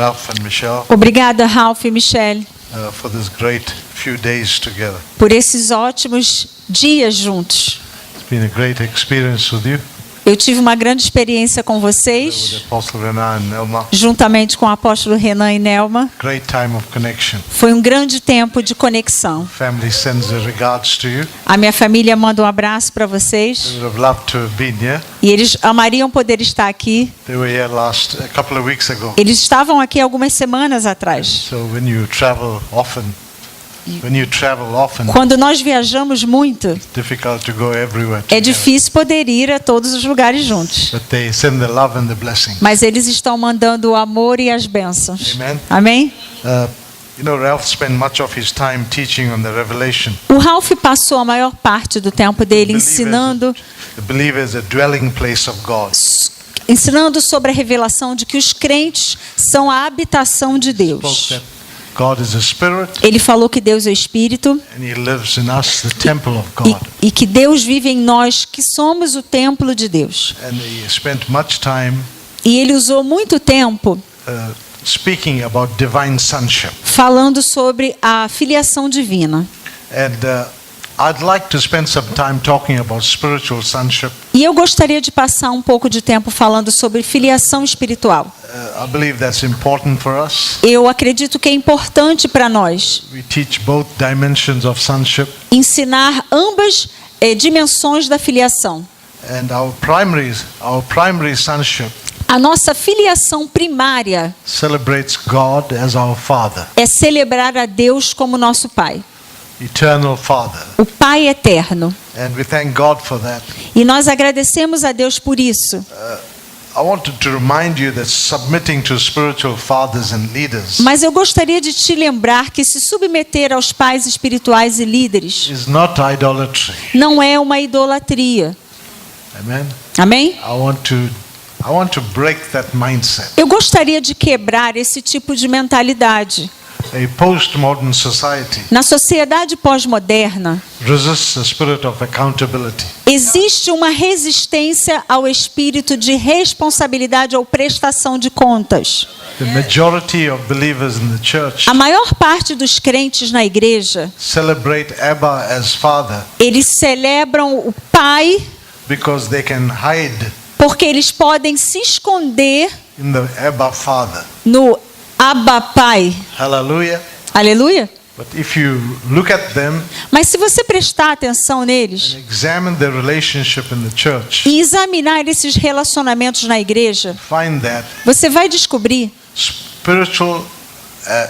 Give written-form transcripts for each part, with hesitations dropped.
Ralph and Michelle, Obrigada, Ralph e Michelle, for this great few days together. por esses ótimos dias juntos. It's been a great experience with you, Eu tive uma grande experiência com with vocês, Apostle Renan and Elma. juntamente com o apóstolo Renan e Nelma. Great time of connection. Foi um grande tempo de conexão. Family sends their regards to you. A minha família manda um abraço para They vocês. would have loved to have been here. E eles amariam poder estar aqui. They were here a couple of weeks ago. Eles estavam aqui algumas semanas atrás. So when you travel often, Quando nós viajamos muito, it's difficult to go everywhere é together. difícil poder ir a todos os lugares juntos. But they send the love and the blessing. Mas eles estão mandando o amor e as bênçãos. Amen. Amém? Ralph spent much of his time teaching on the revelation. O Ralph passou a maior parte do tempo dele ensinando The believer is a dwelling place of God. sobre a revelação de que os crentes são a habitação de Deus. Spoke that God is a spirit Ele falou que Deus é Espírito and he lives in us, the temple of God. e que Deus vive em nós, que somos o templo de Deus. And he spent much time E ele usou muito tempo speaking about divine sonship. falando sobre a filiação divina. And I'd like to spend some time talking about spiritual sonship. E eu gostaria de passar um pouco de tempo falando sobre filiação espiritual. I believe that's important for us. Eu acredito que é importante para nós We teach both dimensions of sonship, ensinar ambas dimensões da filiação. and our primary sonship A nossa filiação primária celebrates God as our Father, é celebrar a Deus como nosso Pai, eternal Father. o Pai eterno. And we thank God for that. E nós agradecemos a Deus por isso. I wanted to remind you that submitting to spiritual fathers and leaders Mas eu gostaria de te lembrar que se submeter aos pais espirituais e líderes is not idolatry. não é uma idolatria. Amen. Amém? I want to break that mindset. Eu gostaria de quebrar esse tipo de mentalidade. A postmodern society Na sociedade pós-moderna, resists the spirit of accountability. existe uma resistência ao espírito de responsabilidade ou prestação de contas. The majority of believers in the church A maior parte dos crentes na igreja, celebrate Abba as Father eles celebram o Pai because they can hide porque eles podem se esconder in the Abba Father. no Abba Pai. Hallelujah. Aleluia? But if you look at them Mas se você prestar atenção neles and examine their relationship in the church, e examinar esses relacionamentos na igreja, find that você vai descobrir spiritual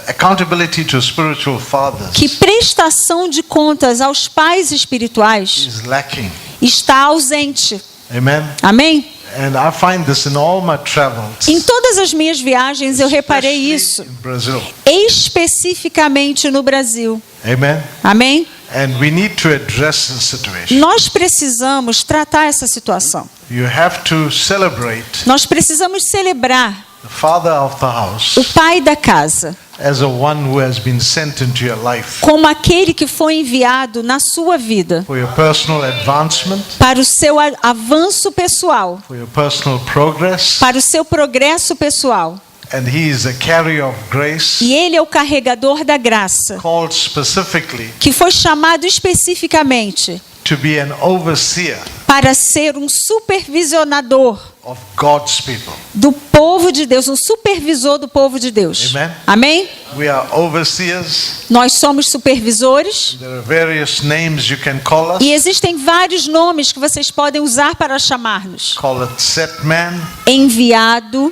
accountability to spiritual fathers que prestação de contas aos pais espirituais is lacking. está ausente. Amen. Amém? And I find this in all my travels. Em todas as minhas viagens eu reparei especially isso, in Brazil. especificamente no Brasil. Amen. Amém? And we need to address the situation. Nós precisamos tratar essa situação. You have to celebrate Nós precisamos celebrar the father of the house o pai da casa as a one who has been sent into your life como aquele que foi enviado na sua vida for your personal advancement, para o seu avanço pessoal, for your personal progress, para o seu progresso pessoal. and he is a carrier of grace, E ele é o carregador da graça, called specifically que foi chamado especificamente to be an overseer para ser um supervisionador of God's people. do povo de Deus, um supervisor do povo de Deus. Amen. Amém? We are overseers. Nós somos supervisores There are various names you can call us. e existem vários nomes que vocês podem usar para chamar-nos. Call it set man, Enviado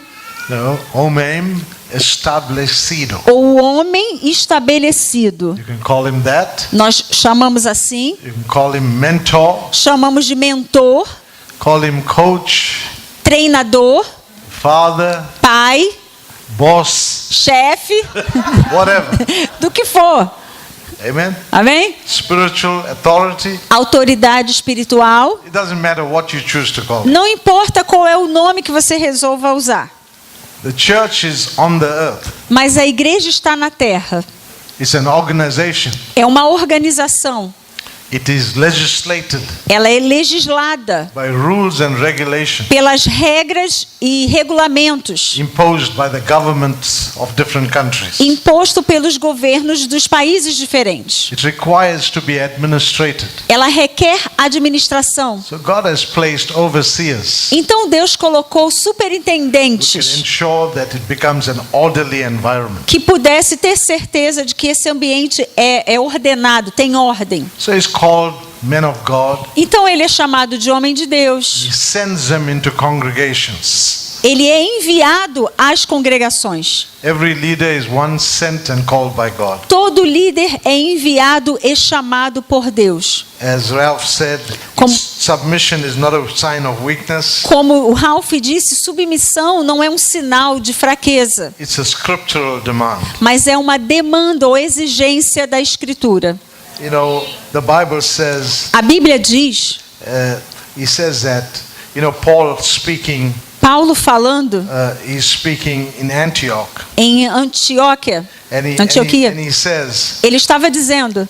no, homem, estabelecido. ou homem estabelecido. You can call him that. Nós chamamos assim, You can call him mentor, chamamos de mentor, call him coach, treinador, father, pai, boss, chefe, whatever. do que for. Amen. Amém? Spiritual authority. Autoridade espiritual. It doesn't matter what you choose to call it. Não importa qual é o nome que você resolva usar. The church is on the earth. Mas a igreja está na terra. It's an organization. É uma organização. It is legislated ela é legislada by rules and regulations pelas regras e regulamentos imposed by the governments of different countries. imposto pelos governos dos países diferentes. It requires to be administrated. Ela requer administração. So God has placed overseers Então Deus colocou who can superintendentes ensure that it becomes an orderly environment. que pudesse ter certeza de que esse ambiente é ordenado, tem ordem. So he's called men of God. Então ele é chamado de homem de Deus. He sends them into congregations. Ele é enviado às congregações. Every leader is one sent and called by God. Todo líder é enviado e chamado por Deus. As Ralph said, Como- submission is not a sign of weakness. Como o Ralph disse, submissão não é um sinal de fraqueza, It's a scriptural demand. mas é uma demanda ou exigência da Escritura. You know, the Bible says, A Bíblia diz, he says that, Paul speaking, Paulo falando he's speaking in Antioch. em Antioquia, And he says ele estava dizendo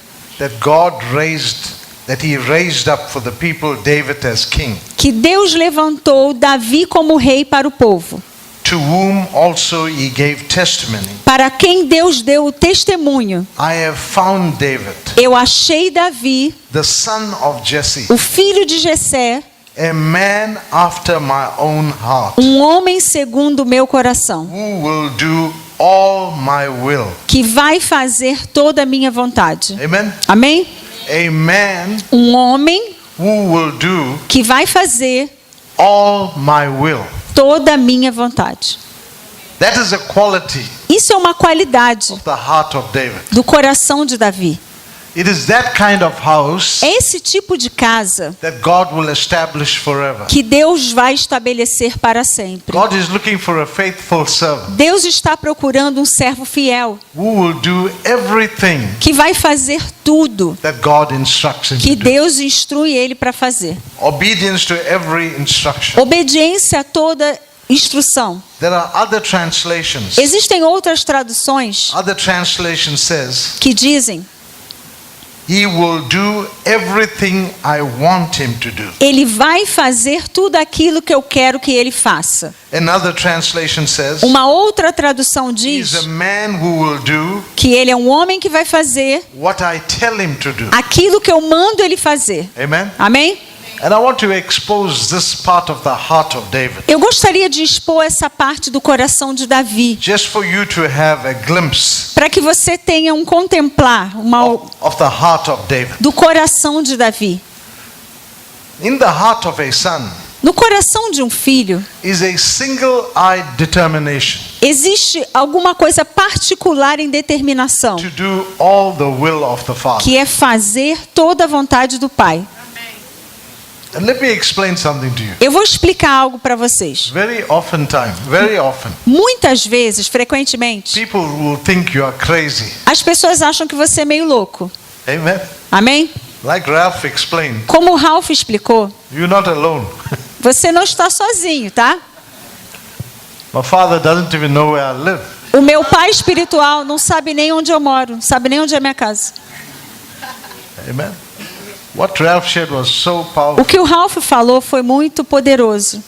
that he raised up for the people David as king, que Deus levantou Davi como rei para o povo, to whom also he gave testimony. para quem Deus deu o testemunho. I have found David, Eu achei Davi, the son of Jesse, o filho de Jessé, a man after my own heart, um homem segundo o meu coração, who will do all my will. que vai fazer toda a minha vontade. Amen. Amém? A man Um homem who will do que vai fazer all my will. toda a minha vontade. That is a quality Isso é uma qualidade of the heart of David. do coração de Davi. It is that kind of house É esse tipo de casa that God will establish forever. que Deus vai estabelecer para sempre. God is looking for a faithful servant Deus está procurando um servo fiel who will do everything que vai fazer tudo that God instructs him que to do. Deus instrui ele para fazer. Obedience to every instruction. Obediência a toda instrução. There are other translations. Existem outras traduções Other translation says, que dizem: he will do everything I want him to do. ele vai fazer tudo aquilo que eu quero que ele faça. Another translation says, Uma outra tradução he diz is a man who will do que ele é um homem que vai fazer what I tell him to do. aquilo que eu mando ele fazer. Amen. Amém? And I want to expose this part of the heart of David, Eu gostaria de expor essa parte do coração de Davi, just for you to have a glimpse para que você tenha um contemplar of the heart of David. do coração de Davi. In the heart of a son No coração de um filho is a single-eyed determination existe alguma coisa particular em determinação, to do all the will of the Father. que é fazer toda a vontade do Pai. And let me explain something to you. Eu vou explicar algo para vocês. Very often, Muitas vezes, frequentemente, people will think you are crazy. as pessoas acham que você é meio louco. Amen. Amém? Like Ralph explained, Como o Ralph explicou, you're not alone. você não está sozinho, tá? My father doesn't even know where I live. O meu pai espiritual não sabe nem onde eu moro, não sabe nem onde é minha casa. Amen. What Ralph shared was so powerful. O que o Ralph falou foi muito poderoso.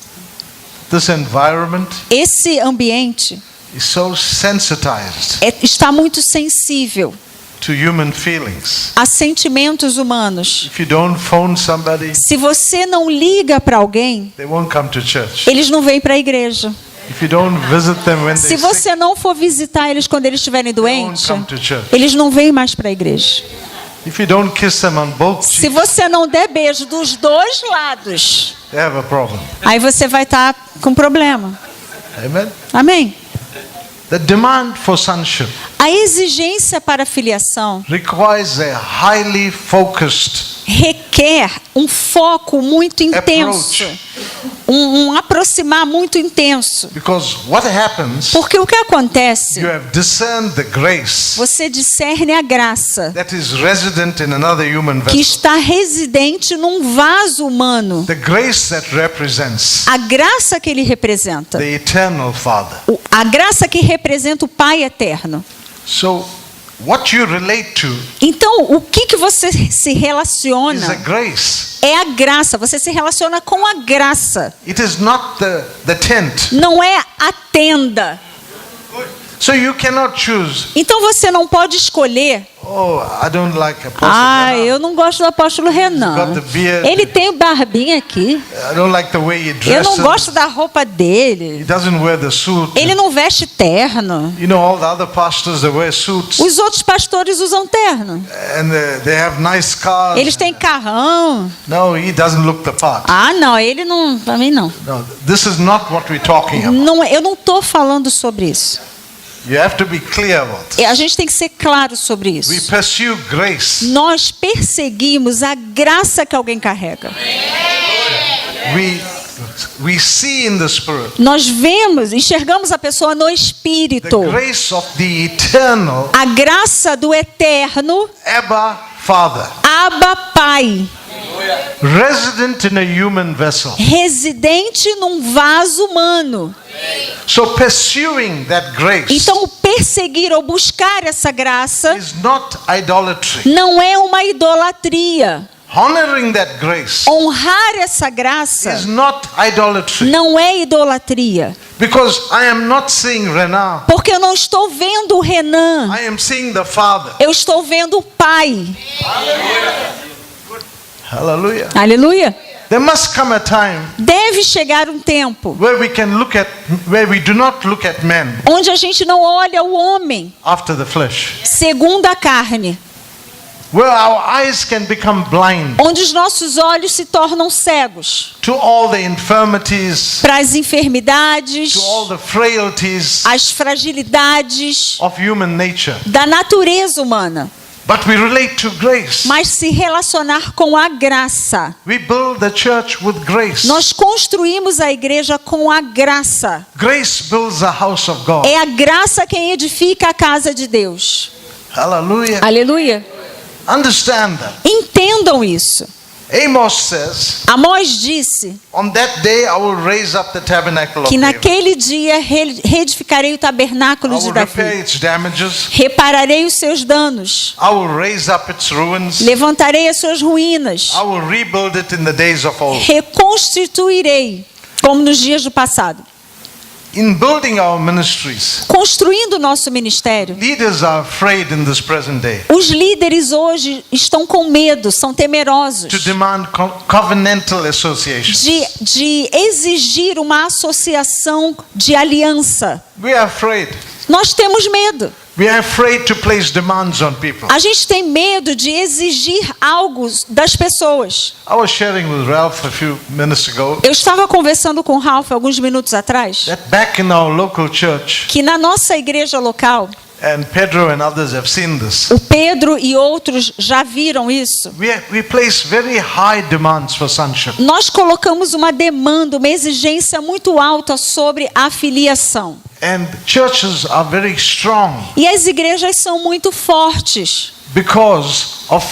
This environment Esse ambiente is so sensitized está muito sensível to human feelings. a sentimentos humanos. If you don't phone somebody, Se você não liga para alguém, they won't come to church. eles não vêm para a igreja. If you don't visit them when Se they're sick, você não for visitar eles quando eles estiverem they won't doentes, come to church. eles não vêm mais para a igreja. If you don't kiss them on both Se cheeks, você não der beijo dos dois lados, they have a problem. aí você vai estar com problema. Amen. Amém? The demand for sonship A exigência para a filiação requires a highly focused requer um foco muito intenso, approach. um aproximar muito intenso. Because what happens, Porque o que acontece? you have discerned the grace Você discerne a graça that is resident in another human que vessel. está residente num vaso humano. The grace that represents A graça que ele representa. the eternal Father. A graça que representa o Pai eterno. So what you relate to Então, o que você se is a relaciona grace. é a graça. Você se relaciona com a graça. It is not the tent. Não é a tenda. So you cannot choose. Então você não pode escolher. Oh, I don't like Apostle Ah, Renan. eu não gosto do apóstolo Renan. got the beard. Ele tem o barbinha aqui. I don't like the way he Eu dresses. não gosto da roupa He dele. doesn't wear the suit. Ele não veste terno. You know, all the other pastors, they wear suits. Os outros pastores usam terno. And they have nice cars. Eles têm carrão. No, he doesn't look the part. Ah, não, ele não, para mim não. No, this is not what we're talking about. Não, eu não estou falando sobre isso. You have to be clear about it. A gente tem que ser claro sobre We isso. pursue grace. Nós perseguimos a graça que alguém carrega. We see in the Spirit Nós vemos, enxergamos a pessoa no the espírito. grace of the eternal A graça do eterno Abba Father, Abba Pai, resident in a human vessel. residente num vaso humano. So pursuing that grace Então, o perseguir ou buscar essa graça is not idolatry. não é uma idolatria. Honoring that grace Honrar essa is graça not idolatry. não é idolatria. Because I am not seeing Renan. Porque eu não estou vendo o Renan, I am seeing the Father. eu estou vendo o Pai. Hallelujah. Aleluia. There must come a time Deve chegar um tempo where we do not look at men onde a gente não olha o homem after the flesh. segundo a carne, Where our eyes can become blind onde os nossos olhos se tornam cegos to all the infirmities, para as enfermidades, to all the frailties as fragilidades of human nature. da natureza humana, But we relate to grace. mas se relacionar com a graça. We build the church with grace. Nós construímos a igreja com a graça. Grace builds a house of God. É a graça quem edifica a casa de Deus. Hallelujah. Aleluia. Understand that. Entendam isso. Amos says, Amós disse on that day I will raise up the tabernacle of que David. naquele dia reedificarei o I tabernáculo de will repair Davi. its damages. Repararei os seus danos. I will raise up its ruins. Levantarei as suas ruínas. I will rebuild it in the days of old. Reconstituirei, como nos dias do passado. In building our ministries, Construindo o nosso ministério. leaders are afraid in this present day Os líderes hoje estão com medo, são temerosos to demand covenantal associations. de exigir uma associação de aliança. We are afraid. Nós temos medo. We are afraid to place demands on people. A gente tem medo de exigir algo das pessoas. I was sharing with Ralph a few minutes ago Eu estava conversando com o Ralph alguns minutos atrás that back in our local church, que na nossa igreja local, and Pedro and others have seen this, o Pedro e outros já viram isso. we place very high demands for sonship. Nós colocamos uma demanda, uma exigência muito alta sobre a filiação. And churches are very strong E as igrejas são muito fortes because of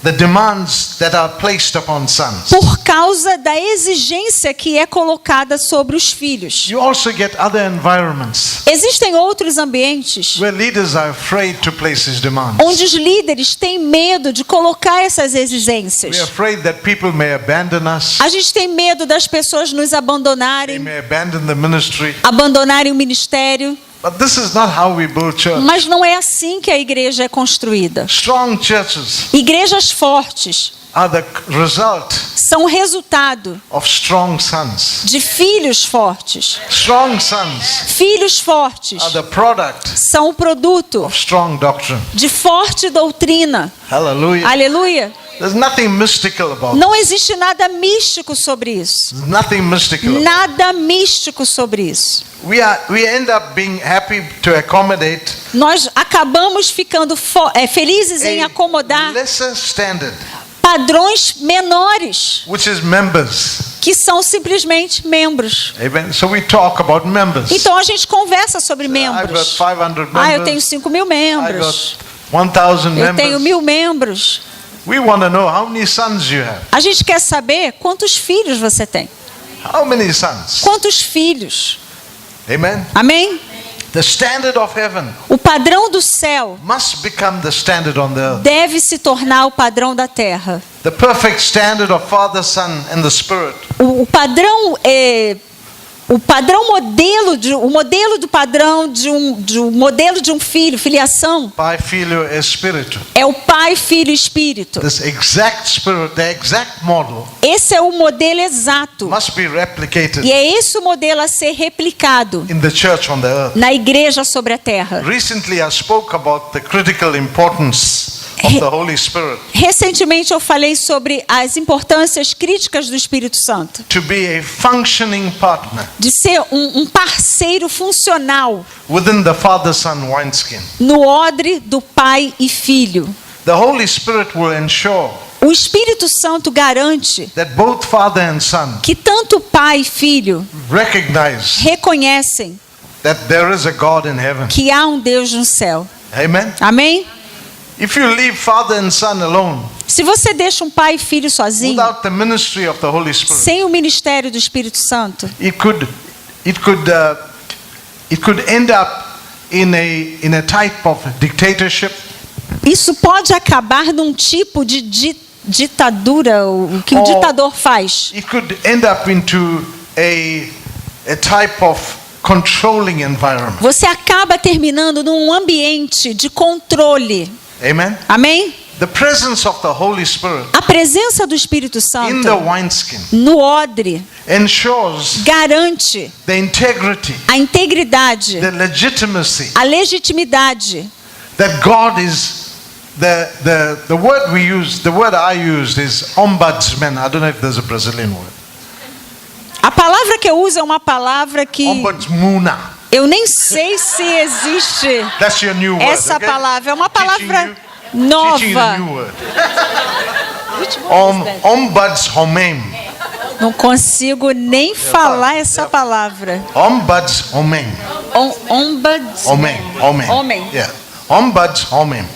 the demands that are placed upon sons. por causa da exigência que é colocada sobre os filhos. You also get other environments Existem outros ambientes where leaders are afraid to place these demands. onde os líderes têm medo de colocar essas We are exigências. afraid that people may abandon us, A gente tem medo das pessoas nos they abandonarem, may abandon the ministry. abandonarem o ministério. But this is not how we build church. Mas não é assim que a igreja é construída. Strong churches Igrejas fortes are the result são resultado of strong sons. de filhos fortes. Strong sons Filhos fortes are the product são o produto of strong doctrine. de forte doutrina. Hallelujah. Aleluia. There's nothing mystical about it. Não existe nada místico sobre isso. There's nothing mystical about it. Nada místico sobre isso. We end up being happy to accommodate Nós acabamos ficando felizes em a acomodar lesser standard, padrões menores, which is members. que são simplesmente membros. Amen. So we talk about members. Então a gente conversa sobre I've got membros. 500 Ah, eu tenho members. 5.000 I membros. got 1,000 Eu tenho members. 1.000 membros. We want to know how many sons you have. A gente quer saber quantos filhos você tem. How many sons? Quantos filhos? Amen. Amém? The standard of heaven O padrão do céu must become the standard on the earth. deve se tornar o padrão da terra. The perfect standard of Father, Son, and the Spirit O padrão modelo do padrão de um modelo de um filho, filiação, Pai, Filho, Espírito. é o Pai, Filho e Espírito. This exact spirit, the exact model Esse é o modelo exato. must be replicated E é esse o modelo a ser replicado in the church on the earth. na igreja sobre a terra. Recently, I spoke about the critical importance of the Holy Spirit Recentemente eu falei sobre as importâncias críticas do Espírito Santo, to be a functioning partner de ser um parceiro funcional within the Father, Son wineskin. no odre do Pai e Filho. The Holy Spirit will ensure O Espírito Santo garante that both Father and Son que tanto Pai e Filho recognize reconhecem that there is a God in heaven. que há um Deus no céu. Amen. Amém? If you leave Father and Son alone Se você deixa um pai e filho sozinho, without the ministry of the Holy Spirit, sem o ministério do Espírito Santo, it could end up in a type of dictatorship. isso pode acabar num tipo de ditadura, o que o ditador faz. It could end up into a type of controlling environment. Você acaba terminando num ambiente de controle. Amen. Amém? The presence of the Holy Spirit A presença do Espírito in Santo the wineskin no odre ensures garante the integrity, a integridade, the legitimacy a legitimidade. that God is the word I used is ombudsman. I don't know if there's a Brazilian word. A palavra que eu uso é uma palavra que Ombudsmuna. eu nem sei se existe That's your new word. essa okay? palavra. É uma Teaching palavra you the nova. new word. Ombudshomen. Não consigo nem falar essa palavra. Ombudshomen. Ombudsman. Homem. Homem. Yeah. Ombudshomen.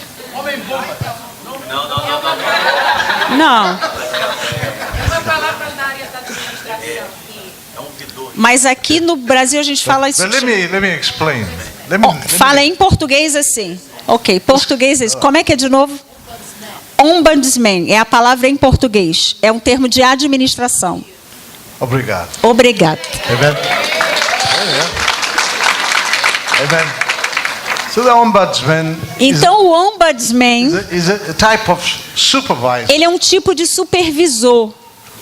Não. Mas aqui no Brasil a gente fala isso. But let me explain. Fala em português assim. Ok, português é isso. Como é que é de novo? Ombudsman é a palavra em português. É um termo de administração. Obrigado. Obrigado. Amen. Amen. So the ombudsman Então o ombudsman, is a type of supervisor ele é um tipo de supervisor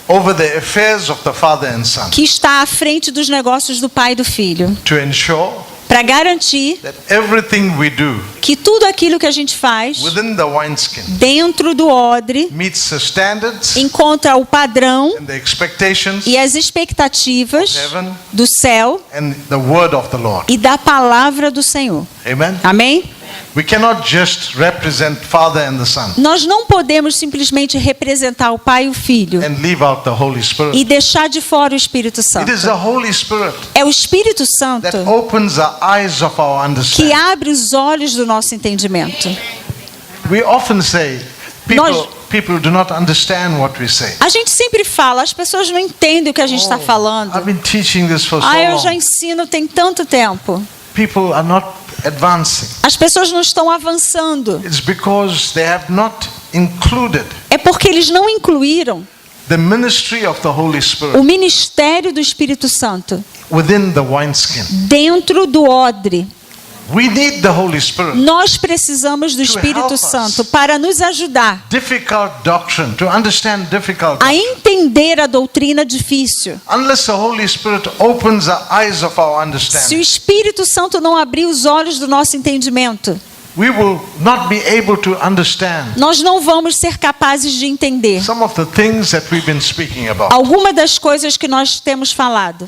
over the affairs of the Father and Son que está à frente dos negócios do pai e do filho, to ensure para garantir that everything we do que tudo aquilo que a gente faz within the wineskin dentro do odre meets the standards encontra o padrão and the expectations e as expectativas Heaven. do céu and the word of the Lord. e da palavra do Senhor. Amen. Amém? We cannot just represent Father and the Son Nós não podemos simplesmente representar o Pai e o Filho and leave out the Holy Spirit. e deixar de fora o Espírito It Santo. is the Holy Spirit É o Espírito Santo that opens the eyes of our que understanding. abre os olhos do nosso entendimento. We often say Nós- people do not understand what we say. A gente sempre fala, as pessoas não entendem o que a gente está falando. I've been teaching this for so Eu já long. ensino tem tanto tempo. People are not advancing. As pessoas não estão avançando. It's because they have not included É porque eles não incluíram the ministry of the Holy Spirit o ministério do Espírito Santo within the wineskin. dentro do odre. We need the Holy Spirit. Nós precisamos do Espírito help us. Santo para nos ajudar Difficult doctrine, to understand difficult a doctrine. entender a doutrina difícil. Unless the Holy Spirit opens the eyes of our Se o understanding, Espírito Santo não abrir os olhos do nosso entendimento, we will not be able to understand nós não vamos ser capazes de entender some of the things that we've been speaking about. alguma das coisas que nós temos falado.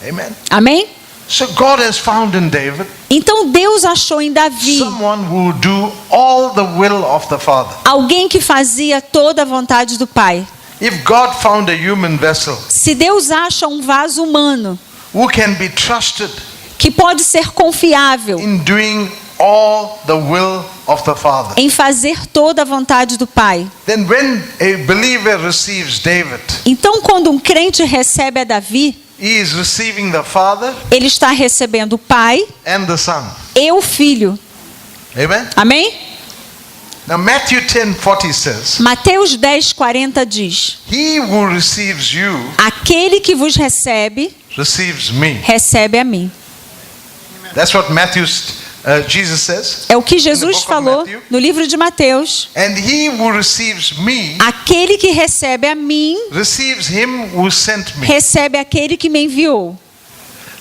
Amen. Amém? So God has found in David Então Deus achou em Davi someone who will do all the will of the Father. alguém que fazia toda a vontade do Pai. If God found a human vessel Se Deus acha um vaso humano who can be trusted que pode ser confiável in doing all the will of the Father, em fazer toda a vontade do Pai, then when a believer receives David, então quando um crente recebe a Davi, he is receiving the Father ele está recebendo o Pai and the Son. e o Filho. Amen? Amém? Now Matthew 10:40 says, Mateus 10:40 diz: he who receives you aquele que vos recebe, receives me. recebe a mim. That's what Jesus says. É o que In the Jesus book of falou Matthew. no livro de Mateus. And he who receives me Aquele que recebe a mim, receives him who sent me. recebe aquele que me enviou.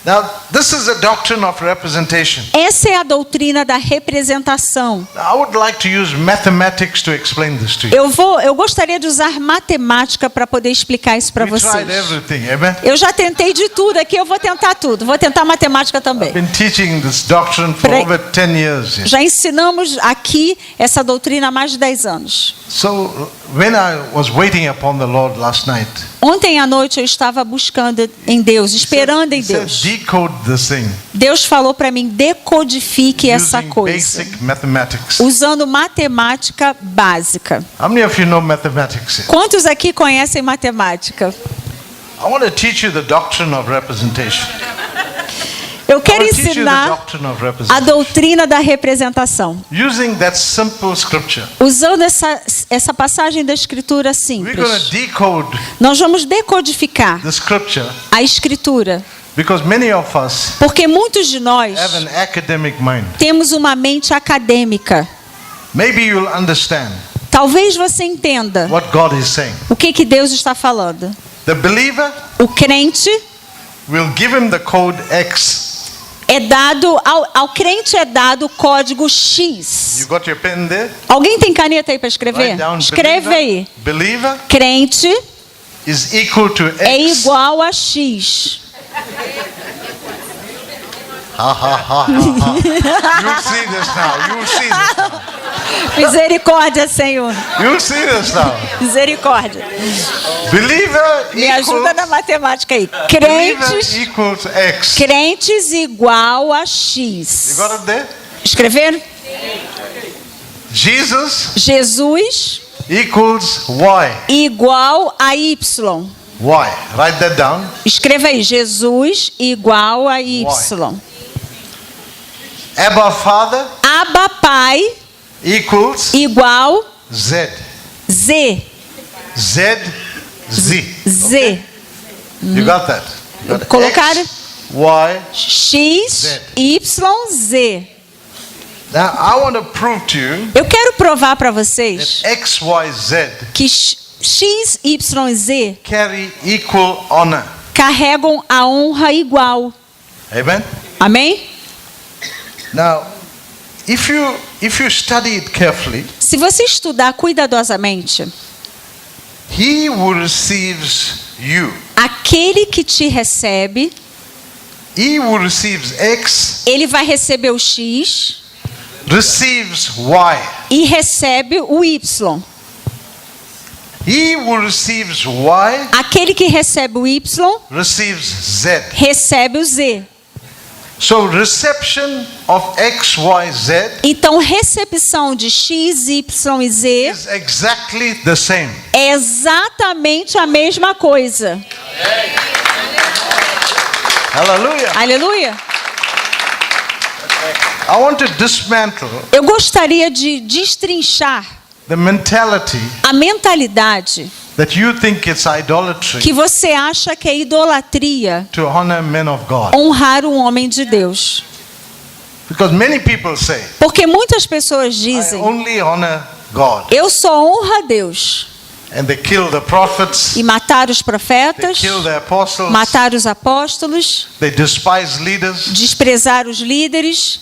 Now, this is a doctrine of representation. Essa é a doutrina da representação. I would like to use mathematics to explain this to you. Eu gostaria de usar matemática para poder explicar isso para We vocês. tried everything, amen? Eu já tentei de tudo aqui, eu vou tentar tudo. Vou tentar matemática também. Been teaching this doctrine for Peraí. over 10 years. Já ensinamos aqui essa doutrina há mais de 10 anos. So, when I was waiting upon the Lord last night, Ontem à noite eu estava buscando em Deus, esperando em he said, Deus. decode this thing Deus falou para mim, decodifique essa using coisa, basic mathematics. usando matemática básica. How many of you know mathematics here? Quantos aqui conhecem matemática? I want to teach you the doctrine of representation. Eu I quero want to teach you the ensinar doctrine of a representation. doutrina da representação, Using that simple scripture, usando essa passagem da Escritura we're going to simples. decode Nós vamos decodificar the scripture a Escritura, because many of us porque muitos de nós have an academic mind. temos uma mente acadêmica. Maybe you'll understand Talvez você entenda what God is saying. o que Deus está falando. The believer O crente will give him the code X. é dado, ao crente é dado o código X. You got your pen there? Alguém tem caneta aí para escrever? Write down Escreve aí. believer Crente is equal to X. é igual a X. Ha, ha, ha, ha, ha. You'll see this now. You'll see this now. Misericórdia, Senhor. You'll see this now. Misericórdia. Believer Me ajuda na equals, matemática aí. believer Crentes, equals X. crentes igual a You X. got it there? Escreveram? Jesus Jesus equals Y. igual a Y. Y. Write that down. Escreva aí. Jesus igual a Y. Abba Father Abba Pai equals igual Z. Z. Z. Z. Z. You got that? You got Colocaram? X, Y. X, Y, Z. Now I want to prove to you Eu quero provar para vocês that X, Y, Z que X, Y e Z carry equal honor. carregam a honra igual. Amen? Amém? Now, if you study it carefully, Se você estudar cuidadosamente, he who receives you, aquele que te recebe, he who receives X, ele vai receber o X receives Y. e recebe o Y. He who receives Y Aquele que recebe o Y receives Z. recebe o Z. So reception of X, Y, Z Então, recepção de X, Y e Z is exactly the same. é exatamente a mesma coisa. Hallelujah. Aleluia. I want to dismantle Eu gostaria de destrinchar the mentality a mentalidade that you think it's idolatry que você acha que é idolatria to honor men of God. honrar um homem de Deus. Because many people say, Porque muitas pessoas I dizem, only honor God. eu só honro a Deus. And they kill the prophets, E matar os they profetas, kill the apostles, matar os apóstolos, they despise leaders. desprezar os líderes.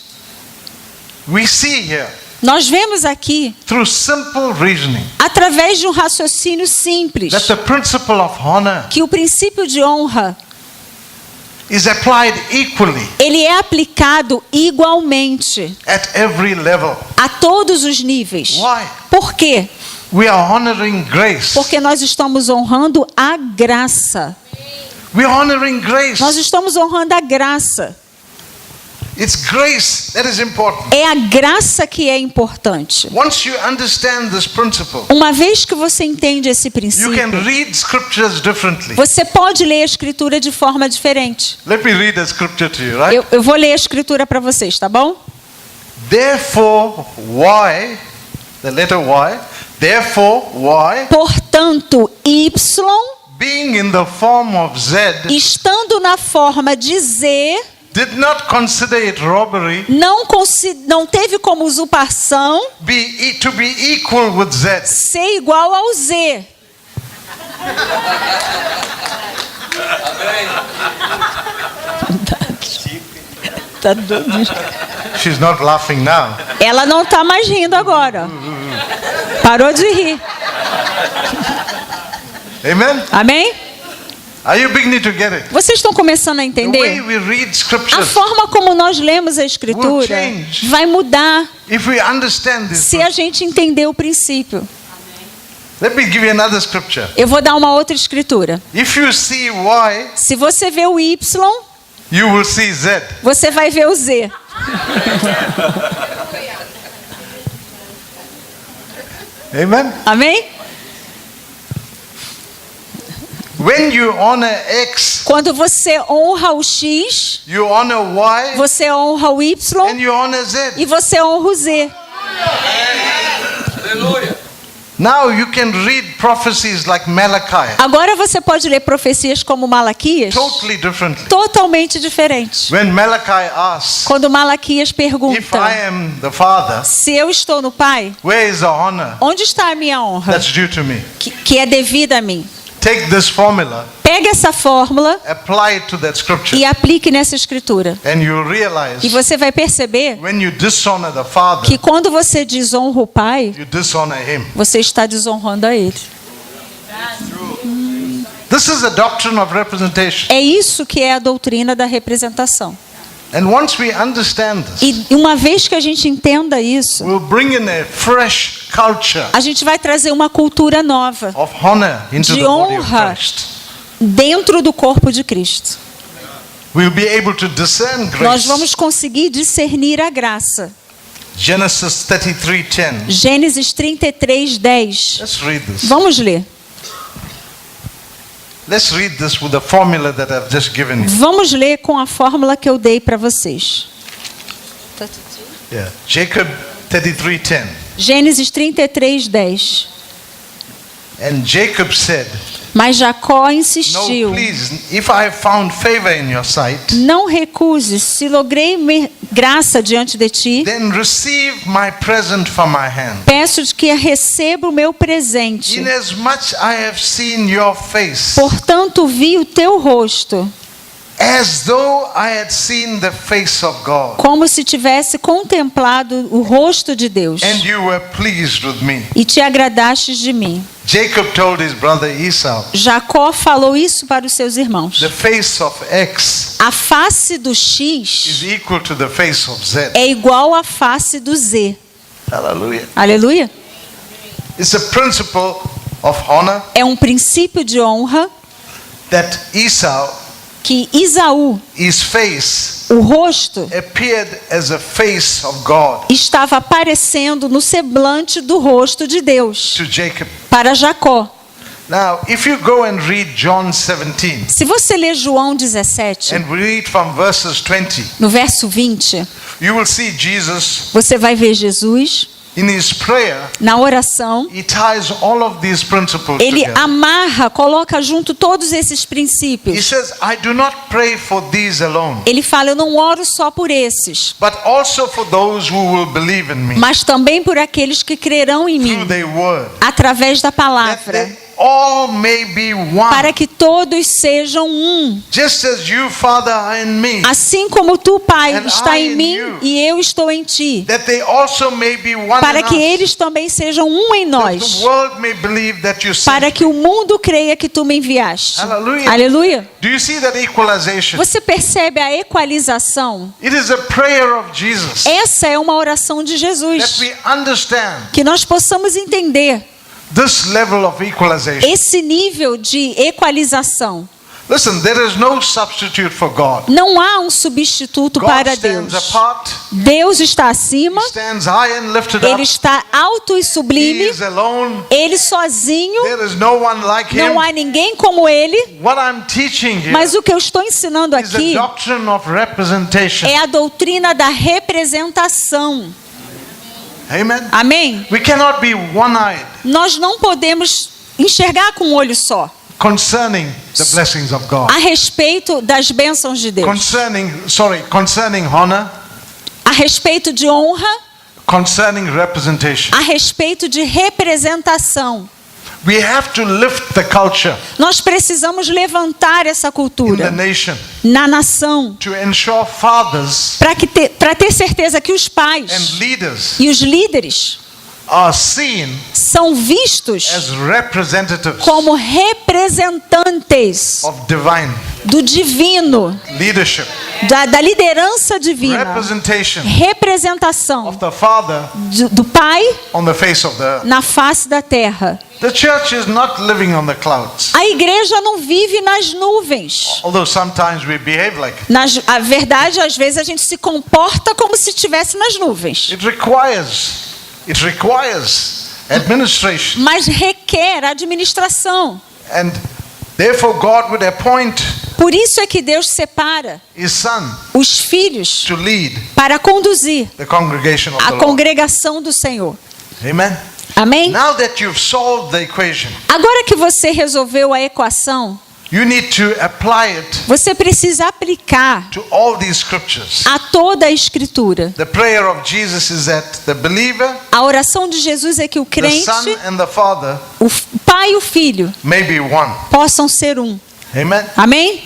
We see here, Nós vemos aqui, through simple reasoning, através de um raciocínio simples, that the principle of honor que o princípio de honra, is applied equally ele é aplicado igualmente at every level. a todos os níveis. Why? Por quê? We are honoring grace. Porque nós estamos honrando a graça. We are honoring grace. Nós estamos honrando a graça. It's grace that is important. É a graça que é importante. Once you understand this principle, Uma vez que você entende esse you princípio, can read scriptures differently. você pode ler a escritura de forma diferente. Let me read a scripture to you, right? Eu vou ler a escritura para vocês, tá bom? Therefore, why, the letter Y, therefore, why, Portanto, Y, being in the form of Z, estando na forma de Z, did not consider it robbery não teve como usurpação to be equal with Z. ser igual ao Z. Tá doido. She's not laughing now. Ela não está mais rindo agora. Parou de rir. Amen? Amém? Are you beginning to get it? Vocês estão começando a The way entender? we read A scriptures, forma como nós lemos a escritura change. vai mudar if we understand this. se a gente entender o princípio. Let me give you another scripture. Eu vou dar uma outra escritura. If you see Y, Se você vê o Y, you will see Z. você vai ver o Z. Amen? Amém? When you honor X, Quando você honra o X, you honor Y, você honra o Y and you honor Z. e você honra o Z. Now you can read prophecies like Malachi, Agora você pode ler profecias como Malaquias totally differently. totalmente diferentes. When Malachi asks, Quando Malaquias if I pergunta: am the Father, se eu estou no Pai, where is the honor onde está a minha honra that's due to me? que é devida a mim? Take this formula, Pegue essa fórmula apply it to that scripture, e aplique nessa escritura. and you'll realize E você vai perceber when you dishonor the Father, que quando você desonra o Pai, you dishonor Him. você está desonrando a Ele. This is a doctrine of representation. É isso que é a doutrina da representação. And once we understand this, E uma vez que a gente entenda isso, we'll bring in a fresh culture a gente vai trazer uma cultura nova of honor into de the body of honra Christ. dentro do corpo de Cristo. We'll be able to discern Nós grace. vamos conseguir discernir a graça. Genesis 33:10. Gênesis 33:10. Let's read this. Vamos ler. Let's read this with the formula that I've just given you. Vamos ler com a fórmula que eu dei para vocês. Yeah. Jacob 33:10. Gênesis 33:10. And Jacob said, Mas Jacó "No, insistiu: please, if I have found favor in your sight, não recuses, se logrei graça diante de ti, then receive my present from my hand. peço-te que receba o meu presente. Inasmuch I have seen your face, Portanto, vi o teu rosto, as though I had seen the face of God, como se tivesse contemplado o rosto de Deus, and you were pleased with me." e te agradastes de mim. Jacob told his brother Esau, Jacó falou isso para os seus irmãos. the face of X A face do is X equal to the face of Z. é igual à face do Z. Hallelujah. Aleluia. It's a principle of honor É um princípio de honra that Esau, que Isaú, his face, o rosto, appeared as a face of God estava aparecendo no semblante do rosto de Deus to Jacob. para Jacó. Now, if you go and read John 17 Se você ler João 17, and read from verses 20, no verso 20, you will see Jesus você vai ver Jesus in his prayer. na oração. He ties all of these principles Ele together. amarra, coloca junto todos esses He princípios. says, I do not pray for these alone, Ele fala: eu não oro só por esses, but also for those who will believe in me mas também por aqueles que crerão em through mim, their word, através da that palavra, they all may be para one, que todos sejam um. just as you, Father, are in me, Assim como tu, Pai, And está I em in mim you. e eu estou em ti, that they also may be one para in que us, eles também sejam um em that the nós, world may believe that you sent para me. que o mundo creia que tu me enviaste. Hallelujah. Aleluia. Do you see that equalization? Você percebe a equalização? It is a prayer of Jesus Essa é uma oração de that Jesus. we understand Que nós possamos entender this level of equalization. esse nível de equalização. Listen, there is no substitute for God. Não há um substituto God para stands Deus. apart. Deus está acima, He stands high and lifted Ele up. está alto e He sublime, is alone. Ele sozinho, There is no one like him. não há ninguém como Ele. What I'm teaching here Mas o que eu estou ensinando is the aqui doctrine of representation. é a doutrina da representação. Amen. Amém? We cannot be one-eyed Nós não podemos enxergar com um olho só concerning the blessings of God. a respeito das bênçãos de Deus, Concerning honor, a respeito de honra, concerning representation. a respeito de representação. We have to lift the culture Nós precisamos levantar essa in the cultura nation na nação to ensure fathers para ter certeza que os and pais leaders e os líderes are seen são vistos as representatives como representantes of divine do divino, leadership, da liderança divina, representation representação of the Father do Pai on the face of the earth. na face da terra. The church is not living on the clouds, A igreja não vive nas nuvens. although sometimes we behave like it. A verdade, às vezes a gente se comporta como se estivesse nas nuvens, It requires administration, mas requer administração. and therefore God would appoint Por isso é que Deus separa His Son os filhos to lead para conduzir the congregation of a the Lord. congregação do Senhor. Amen. Amém? Now that you've solved the equation, Agora que você resolveu a equação, you need to apply it você precisa aplicar to all these scriptures. a toda a Escritura. The prayer of Jesus is that the believer, A oração de Jesus é que o the crente, Son, and the Father o Pai e o Filho may be one. possam ser um. Amen. Amém?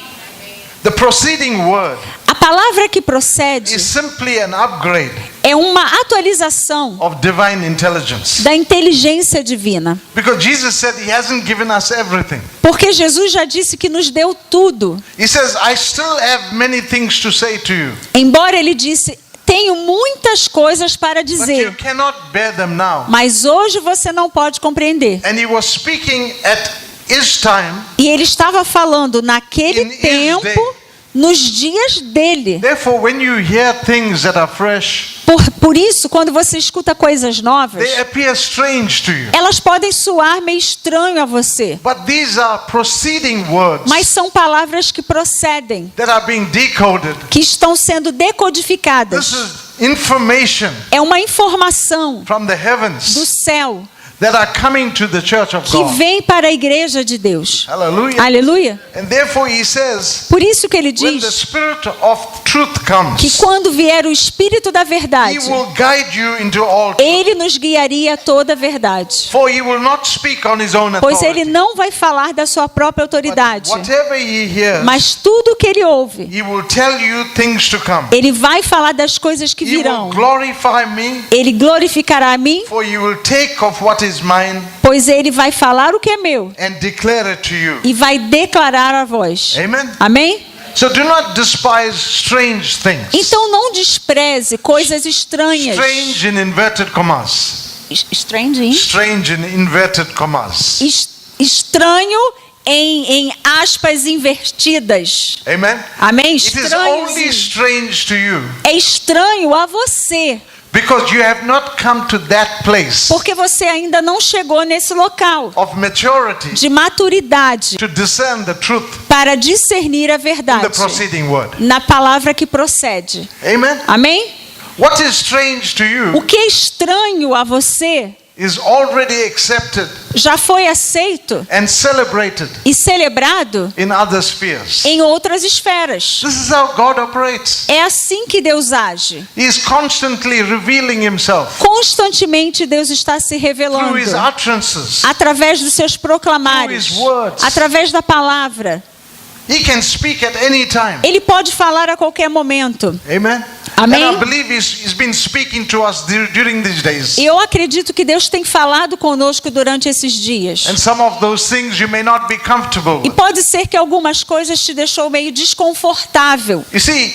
The preceding word A palavra que procede is simply an upgrade é uma atualização of divine intelligence. da inteligência divina. Because Jesus said He hasn't given us everything. Porque Jesus já disse que nos deu tudo. He says, I still have many things to say to you, Embora ele disse, tenho muitas coisas para but you dizer, cannot bear them now. mas hoje você não pode compreender. And He was speaking at His time. E ele estava falando naquele In his tempo, day. nos dias dele. Therefore, when you hear things that are fresh, Por isso, quando você escuta coisas novas, they appear strange to you. elas podem soar meio estranho a você. But these are proceeding words Mas são palavras que procedem, that are being decoded. que estão sendo This decodificadas. is information É uma informação from the do heavens céu that are coming to the church of que God. vem para a igreja de Deus. Hallelujah. Aleluia. And therefore He says, Por isso que ele when the diz Spirit of truth que comes, quando vier o Espírito da He verdade, will guide you into all truth. ele nos guiaria a toda a verdade. For He will not speak on His own Pois ele authority. não vai falar da sua própria But autoridade, whatever He hears, mas tudo que ele ouve, He will tell you things to come. ele vai falar das coisas que He will virão. glorify me, Ele glorificará a mim, for He will take of what is mine pois ele vai falar o que é meu and declare it to you. e vai declarar a vós. Amen. Amém? So do not despise strange things. Então não despreze coisas estranhas. Strange in inverted commas. Strange, hein? Strange in inverted commas. Estranho em aspas invertidas. Amen. Amém? It is Estranho. only strange to you É estranho a você, because you have not come to that place porque você ainda não chegou nesse local of maturity de maturidade to discern the truth para discernir a in the verdade preceding word. na palavra que procede. Amen. Amém? What is strange to O you que é estranho a você is already accepted já foi aceito and celebrated e celebrado in other spheres. em outras esferas. This is how God operates. É assim que Deus age. He is constantly revealing Himself Constantemente Deus está se through revelando His utterances. através dos seus proclamares, Through his words. através da palavra. He can speak at any time. Ele pode falar a qualquer momento. Amen. Amém. And I believe He's been speaking to us during these days. E eu acredito que Deus tem falado conosco durante esses dias. And some of those things you may not be comfortable E with. pode ser que algumas coisas te deixou meio desconfortável. You see,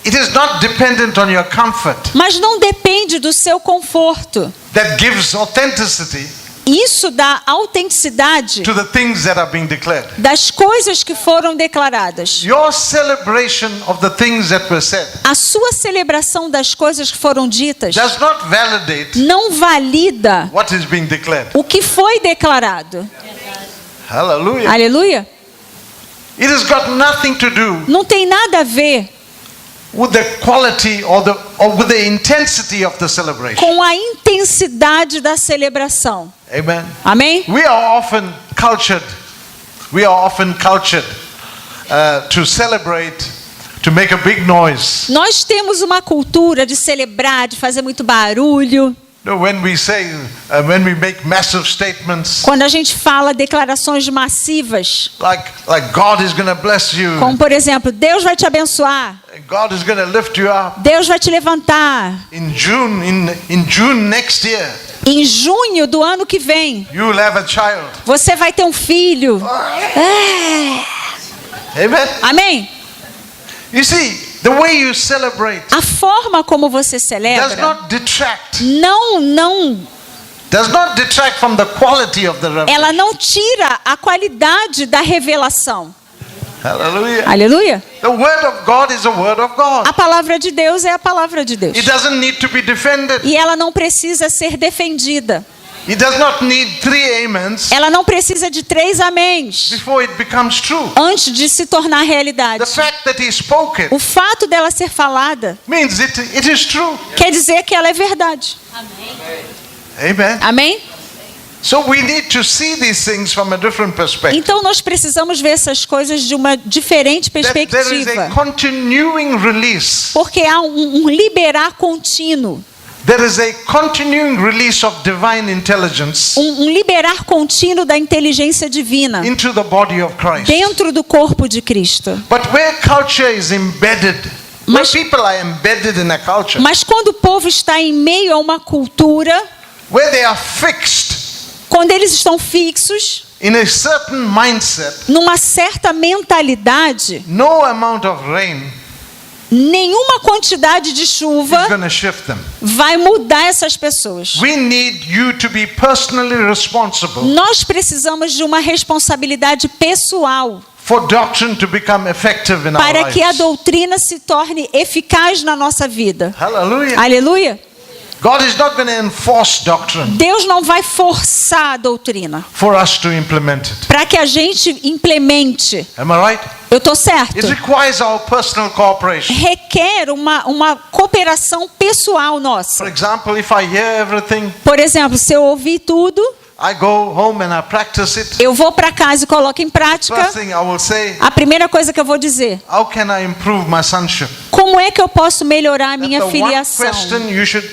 it is not dependent on your comfort Mas não depende do seu conforto. that gives authenticity Isso dá autenticidade to the things that are being declared. das coisas que foram declaradas. Your celebration of the things that were said A sua celebração das coisas que foram ditas does not validate não valida what is being declared. o que foi declarado. Hallelujah. Aleluia. It has got nothing to do Não tem nada a ver with the quality or with the intensity of the celebration. com a intensidade da celebração. Amen. Amém? We are often cultured. To celebrate, to make a big noise. Nós temos uma cultura de celebrar, de fazer muito barulho. When we make massive statements, Quando a gente fala declarações massivas, like God is going to bless you, como por exemplo, Deus vai te abençoar, God is going to lift you up. Deus vai te levantar. In June next year, Em junho do ano que vem, you will have a child. você vai ter um filho. Amen. Amém? You see, the way you celebrate A forma como você does celebra not detract from the quality of the revelation. ela não tira a qualidade da revelação. Hallelujah. Aleluia. The word of God is a word of God. A palavra de Deus é a palavra de Deus. It doesn't need to be defended. E ela não precisa ser defendida. It does not need 3 amens Ela não precisa de 3 améns before it becomes true. antes de se tornar realidade. The fact that he spoke it O fato dela ser falada means it is true. quer dizer que ela é verdade. Amen. Amém? So we need to see these things from a different perspective. Então nós precisamos ver essas coisas de uma diferente That there is a perspectiva. continuing release. Porque há um liberar contínuo. There is a continuing release of divine intelligence Um liberar contínuo da inteligência divina into the body of Christ. dentro do corpo de Cristo. But where culture is embedded, where Mas- people are embedded in a culture, Mas quando o povo está em meio a uma cultura, where they are fixed quando eles estão fixos in a certain mindset, numa certa mentalidade, no amount of rain nenhuma quantidade de is chuva going to shift them. vai mudar essas pessoas. We need you to be personally responsible Nós precisamos de uma responsabilidade pessoal for doctrine to become effective in our para que a lives. doutrina se torne eficaz na nossa vida. Hallelujah. Aleluia. God is not going to enforce doctrine Deus não vai forçar a doutrina for us to implement it. para que a gente implemente. Am I right? Eu estou certo? It requires our personal cooperation. Requer uma cooperação pessoal For nossa. example, if I hear everything, Por exemplo, se eu ouvir tudo, I go home and I practice it. eu vou para casa e coloco em prática. First thing I will say, A primeira coisa que eu vou dizer: how can I improve my sonship? como é que eu posso melhorar a minha That's the one filiação? question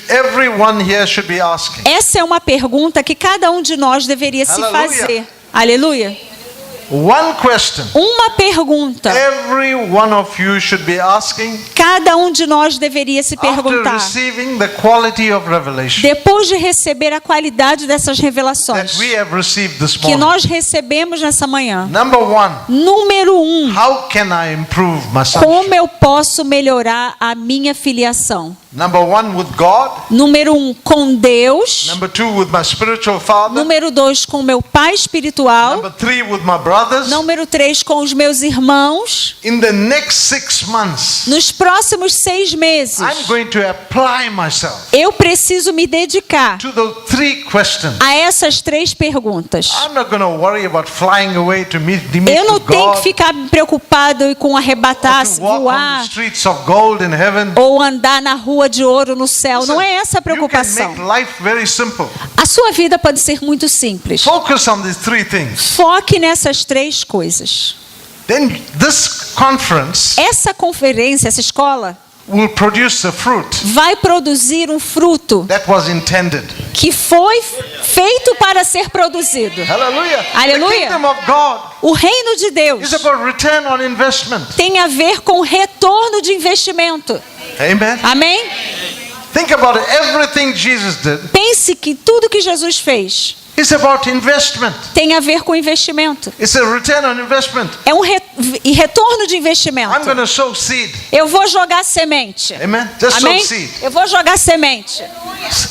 everyone here should be asking. Essa é uma pergunta que cada um de nós deveria se Aleluia. fazer. Aleluia. One question Uma pergunta. every one of you should be asking Cada um de nós deveria se after perguntar. receiving the quality of revelation Depois de receber a qualidade dessas that revelações we have received this que morning. nós recebemos nessa manhã. Number 1, Número 1. how can I improve my Como sonship? eu posso melhorar a minha filiação? Number 1, with God. Número 1, com Deus. Number 2, with my spiritual father. Número 2, com meu pai espiritual. Number 3, with my brothers. Número 3, com os meus irmãos. In the next 6 months, Nos próximos 6 meses, I'm going to apply myself eu preciso me dedicar to the 3 questions. a essas 3 perguntas. I'm not going to worry about flying away to meet Eu não with tenho God, que ficar preocupado com arrebatar, or to walk on voar, the streets of gold in heaven. ou andar na rua de ouro no céu. Não é essa a You can preocupação. make life very simple. A sua vida pode ser muito simples. Focus on these 3 things. Foque nessas 3 coisas. Then this conference Essa conferência, essa escola, will produce a fruit vai produzir um fruto that was intended. que foi feito para ser produzido. Hallelujah. Aleluia. The kingdom of God O reino de Deus is about return on investment. tem a ver com retorno de investimento. Amen. Amém? Think about it. Everything Jesus did Pense que tudo que Jesus fez is about investment. tem a ver com investimento. It's a return on investment. É e retorno de investimento. I'm going to sow seed. Eu vou jogar semente. Amen. Just Amém? sow seed. Eu vou jogar semente.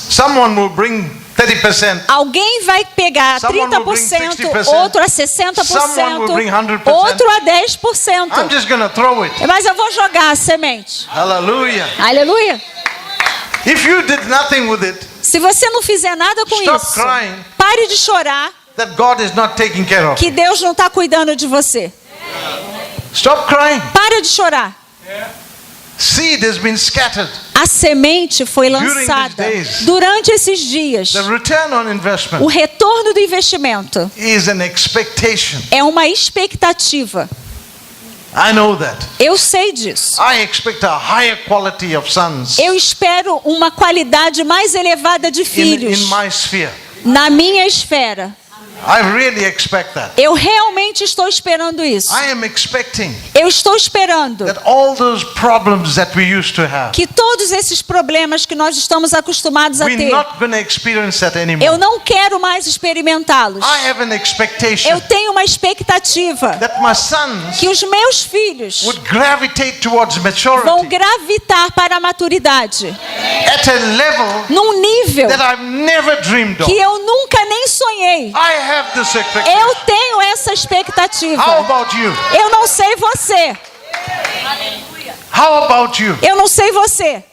Someone will bring 30%. Alguém vai pegar Someone will bring 30%, 60%, outro a 60%, someone will bring 100%. outro a 10%. I'm just going to throw it. Mas eu vou jogar a semente. Hallelujah. Aleluia. If you did nothing with it, Se você não fizer nada com Stop isso, crying. pare de chorar that God is not taking care of. que Deus não está cuidando de você. Stop crying. Para de chorar. Seed has been scattered. A semente foi During lançada these days. durante esses dias. The return on investment O retorno do investimento is an expectation. é uma expectativa. I know that. Eu sei disso. I expect a higher quality of sons Eu espero uma qualidade mais elevada de in filhos my sphere. na minha esfera. I really expect that. Eu realmente estou esperando isso. I am expecting Eu estou esperando that all those problems that we used to have, que todos esses problemas que nós estamos acostumados a we're ter, not going to experience that anymore. eu não quero mais experimentá-los. I have an expectation Eu tenho uma expectativa that my sons que os meus filhos would gravitate towards vão maturity gravitar para a maturidade at a level num nível that I've never dreamed of. que eu nunca nem sonhei. I have this expectation. Eu tenho essa expectativa. How about you? Eu não sei você. How about you? Eu não sei você.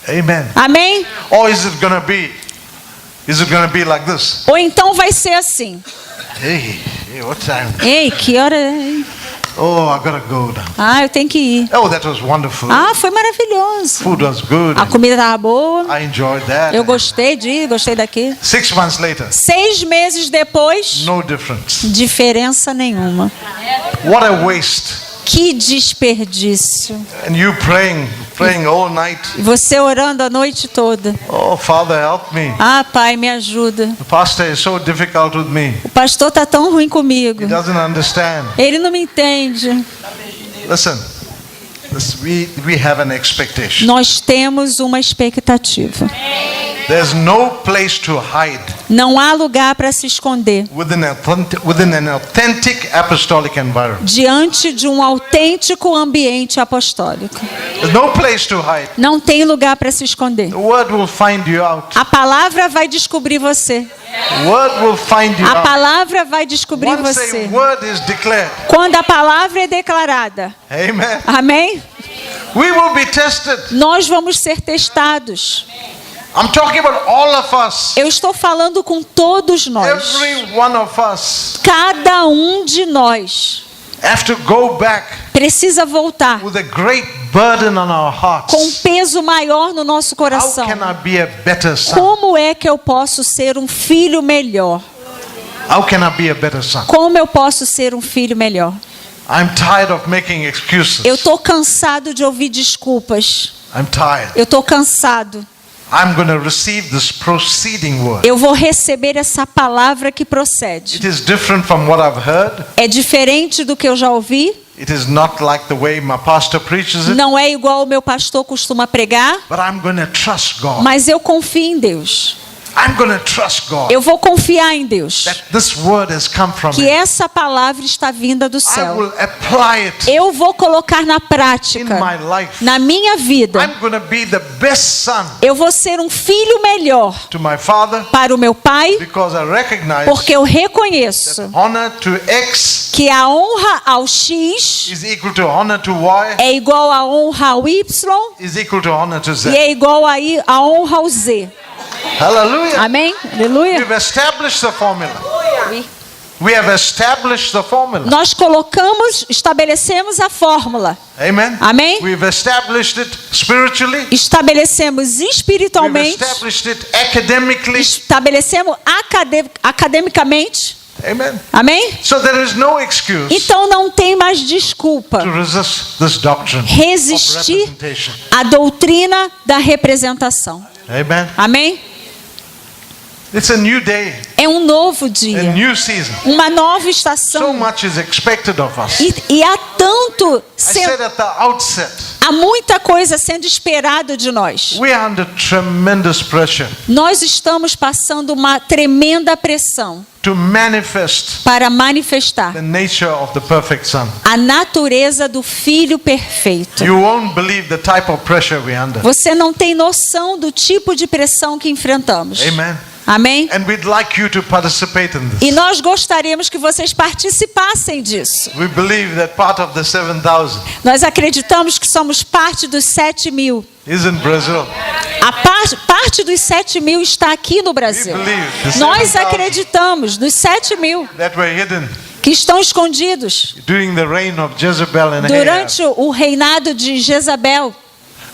Amen. Amém? Or is it going to be like this? Ou então vai ser assim. Hey, what time? Ei, que hora é? Oh, I gotta go now. Ah, eu tenho que ir. Oh, that was wonderful. Ah, foi maravilhoso. Food was good. A comida estava boa. I enjoyed that. Eu gostei de ir, gostei daqui. 6 months later, 6 meses depois, no difference. diferença nenhuma. What a waste. Que desperdício. And you praying all night. E você orando a noite toda. Oh, Father, help me. Ah, Pai, me ajuda. The pastor is so difficult with me. O pastor está tão ruim comigo. He doesn't understand. Ele não me entende. Listen, we have an expectation. Nós temos uma expectativa. There's no place to hide Não há lugar para se esconder within an authentic apostolic environment. diante de um autêntico ambiente apostólico. There's no place to hide. Não tem lugar para se esconder. The word will find you out. A palavra vai descobrir você. The word will find you A out. palavra vai descobrir Once você. a word is declared, Quando a palavra é declarada. amen, Amém? we will be tested. Nós vamos ser testados. I'm talking about all of us. Eu estou falando com todos nós. Every one of us Cada um de nós have to go back precisa voltar with a great burden on our hearts. com um peso maior no nosso How coração. can I be a better son? Como é que eu posso ser um filho melhor? How can I be a better son? Como eu posso ser um filho melhor? I'm tired of making excuses. Eu estou cansado de ouvir desculpas. I'm tired. Eu estou cansado. I'm going to receive this proceeding word. Eu vou receber essa palavra que procede. It is different from what I've heard. É diferente do que eu já ouvi. It is not like the way my pastor preaches it. Não é igual o meu pastor costuma pregar. But I'm going to trust God. Mas eu confio em Deus. I'm going to trust God Eu vou confiar em Deus. that this word has come from Que Him. essa palavra está vinda do I céu. will apply it Eu vou colocar na in prática. my life. Na minha vida. I'm going to be the best son Eu vou ser um filho melhor to my father para o meu pai. because I recognize Porque eu reconheço honor to X que a honra ao X is equal to honor to Y é igual a honra ao Y is equal to honor to e Z. é igual a honra ao Z. Hallelujah. Amém? Aleluia. We've established the formula. We have established the formula. Nós estabelecemos a fórmula. Amen. Amém? We've established it spiritually. Estabelecemos We've espiritualmente. established it academically. Estabelecemos academicamente. Amen. Amém? So there is no excuse Então não tem mais desculpa to resist this doctrine of resistir representation. à doutrina da representação. Amen. Amém? It's a new day, É um novo a dia, new season. uma nova So estação. much is expected of us. E há tanto, I said at the outset, há muita coisa sendo esperada de nós. we are under tremendous pressure Nós estamos passando uma tremenda pressão to manifest para manifestar the nature of the perfect Son. a natureza do Filho perfeito. You won't believe the type of pressure we're under. Você não tem noção do tipo de pressão que enfrentamos. Amen. Amém? And we'd like you to participate in E this. nós gostaríamos que vocês participassem disso. We believe that part of the 7,000 Nós acreditamos que somos parte dos 7.000. is in Brazil. A parte dos 7.000 está aqui no Brasil. We believe the Nós 7,000 acreditamos nos 7.000 that were hidden que estão escondidos during the reign of Jezebel and Ahab. durante o reinado de Jezabel.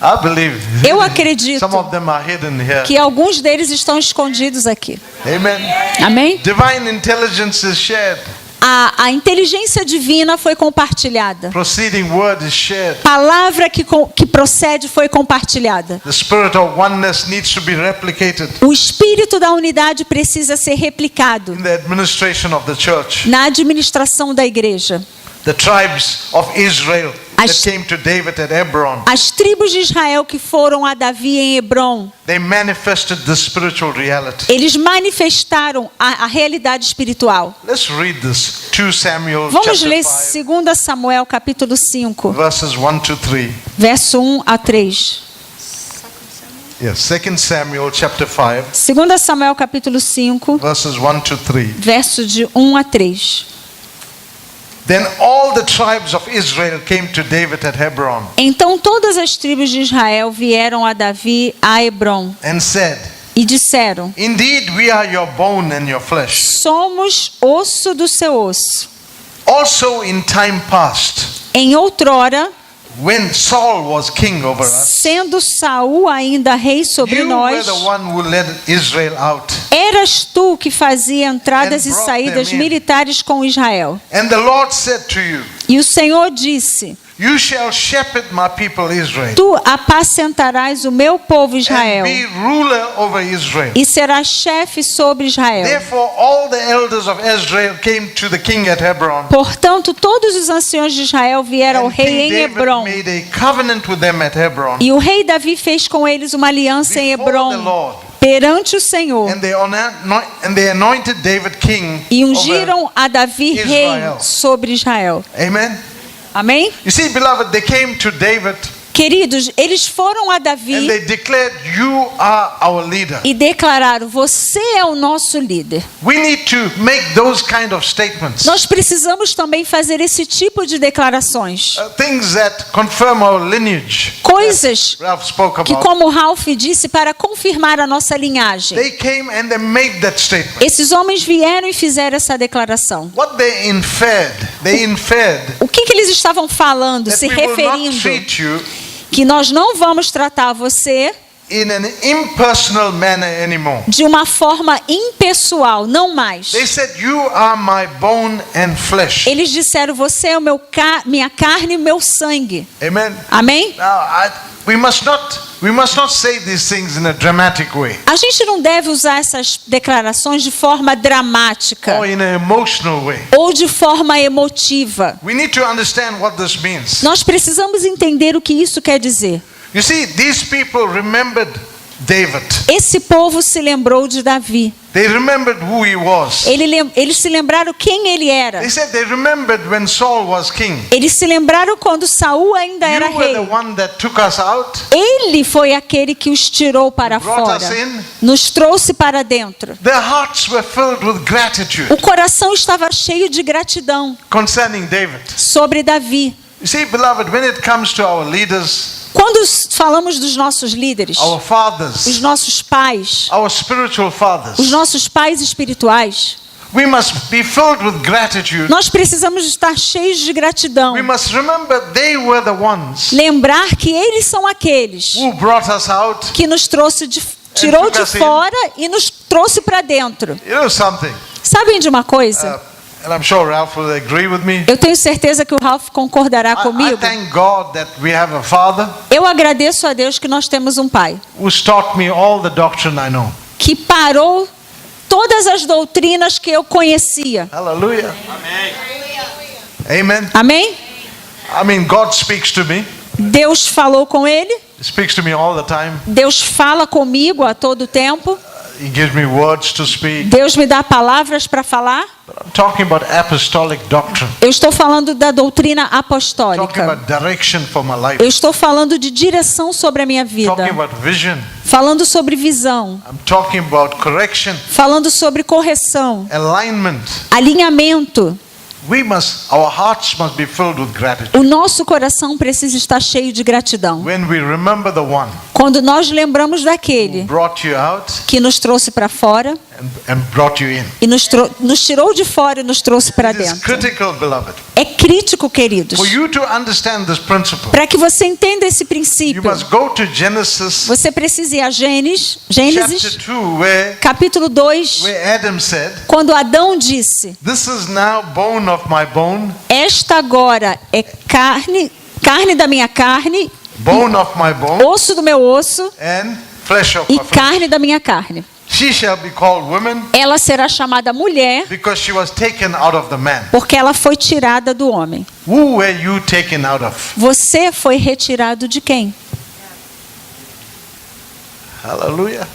I believe. Eu acredito Some of them are hidden here. que alguns deles estão escondidos aqui. Amen. Amém? Divine intelligence is shared. A inteligência divina foi compartilhada. Proceeding word is shared. Palavra que procede foi compartilhada. The spirit of oneness needs to be replicated O espírito da unidade precisa ser replicado in the administration of the church. na administração da igreja. The tribes of Israel that As- came to David at Hebron, As tribos de Israel que foram a Davi em Hebrom, they manifested the spiritual reality. eles manifestaram a realidade espiritual. Let's read this. 2 Samuel Vamos chapter ler 5, 2 Samuel capítulo 5, verses 1 to 3. verso 1 a 3. Yes, 2 Samuel chapter 5, 2 Samuel capítulo 5, verses 1 to 3. verso de 1 a 3. Then all the tribes of Israel came to David at Hebron Então todas as tribos de Israel vieram a Davi a Hebrom and said, e disseram: Indeed, we are your bone and your flesh. Somos osso do seu osso. Also in time past, Em outrora, when Saul was king over us, sendo Saul ainda rei sobre you were nós, the one who led Israel out. eras tu que fazia entradas And e brought saídas them in. militares com Israel. And the Lord said to you, E o Senhor disse: You shall shepherd my people Israel, Tu apacentarás o meu povo and Israel be ruler over Israel. e serás chefe sobre Israel. Therefore all the elders of Israel came to the king at Hebron, Portanto, todos os anciãos de Israel vieram ao and rei King em David Hebrom. made a covenant with them at Hebron E o rei Davi fez com eles uma aliança em before the Hebrom Lord. perante o Senhor. And they anointed David king E over. ungiram a Davi rei Israel. sobre Israel. Amen. Amém? You see, beloved, they came to David Queridos, eles foram a and Davi they declared, You are our leader. e declararam: Você é o nosso líder. We need to make those kind of statements. Nós precisamos também fazer esse tipo de declarações. Things that confirm our lineage. Coisas Ralph spoke que, about. como Ralph disse, para confirmar a nossa linhagem. They came and they made that statement. Esses homens vieram e fizeram essa declaração. What they inferred O que eles estavam falando, that se we will not referindo? treat you Que nós não vamos tratar você in an impersonal manner anymore. de uma forma impessoal, não mais. They said, You are my bone and flesh. Eles disseram: Você é o minha carne e meu sangue. Amen. Amém? Now, we must not say these things in a dramatic way A gente não deve usar essas declarações de forma dramática or in an emotional way. ou de forma emotiva. We need to understand what this means. Nós precisamos entender o que isso quer dizer. You see, these people remembered David. Esse povo se lembrou de Davi. They remembered who he was. Eles se lembraram quem ele era. They said they remembered when Saul was king. Eles se lembraram quando Saul ainda era You were rei. the one that took us out. Ele foi aquele que os tirou para Brought fora, us in. nos trouxe para dentro. Their hearts were filled with gratitude O coração estava cheio de gratidão concerning David. sobre Davi. You see, beloved, when it comes to our leaders, Quando falamos dos nossos líderes, our os fathers, nossos pais, our spiritual os fathers, nossos pais espirituais, we must be filled with gratitude. nós precisamos estar cheios de gratidão. We must remember they were the ones Lembrar que eles são aqueles who brought us out. que nos tirou de fora e nos trouxe para dentro. You know something? Sabem de uma coisa? And I'm sure Ralph will agree with me. Eu tenho certeza que o Ralph concordará I comigo. thank God that we have a father Eu agradeço a Deus que nós temos um pai who's taught me all the doctrine I know. que parou todas as doutrinas que eu conhecia. Hallelujah. Amen. Amém? I mean, God speaks to me. Deus falou com ele. He speaks to me all the time. Deus fala comigo a todo tempo. He gives me words to speak. Deus me dá palavras para falar. But I'm talking about apostolic doctrine. Eu estou falando da doutrina Talking apostólica. about direction for my life. Eu estou falando de direção sobre a minha vida. Talking about vision. Falando sobre visão. I'm talking about correction, Falando sobre correção. alignment. Alinhamento. Our hearts must be filled with gratitude. O nosso coração precisa estar cheio de gratidão. When we remember the one Quando nós lembramos who daquele brought you out que nos trouxe para fora and brought you in. e nos tirou de fora e nos trouxe para It is dentro. critical, beloved. É crítico, queridos. For you to understand this principle, Para que você entenda esse you princípio, must go to Genesis você precisa ir a Gênesis chapter 2, where capítulo 2, Adam said, quando Adão disse: "This is now bone of my bone, esta agora é carne da minha carne, bone of my bone, osso do meu osso and flesh of e my flesh. carne da minha carne. She shall be called woman, Ela será chamada mulher, because she was taken out of the man." porque ela foi tirada do homem. Who were you taken out of? Você foi retirado de quem? Hallelujah.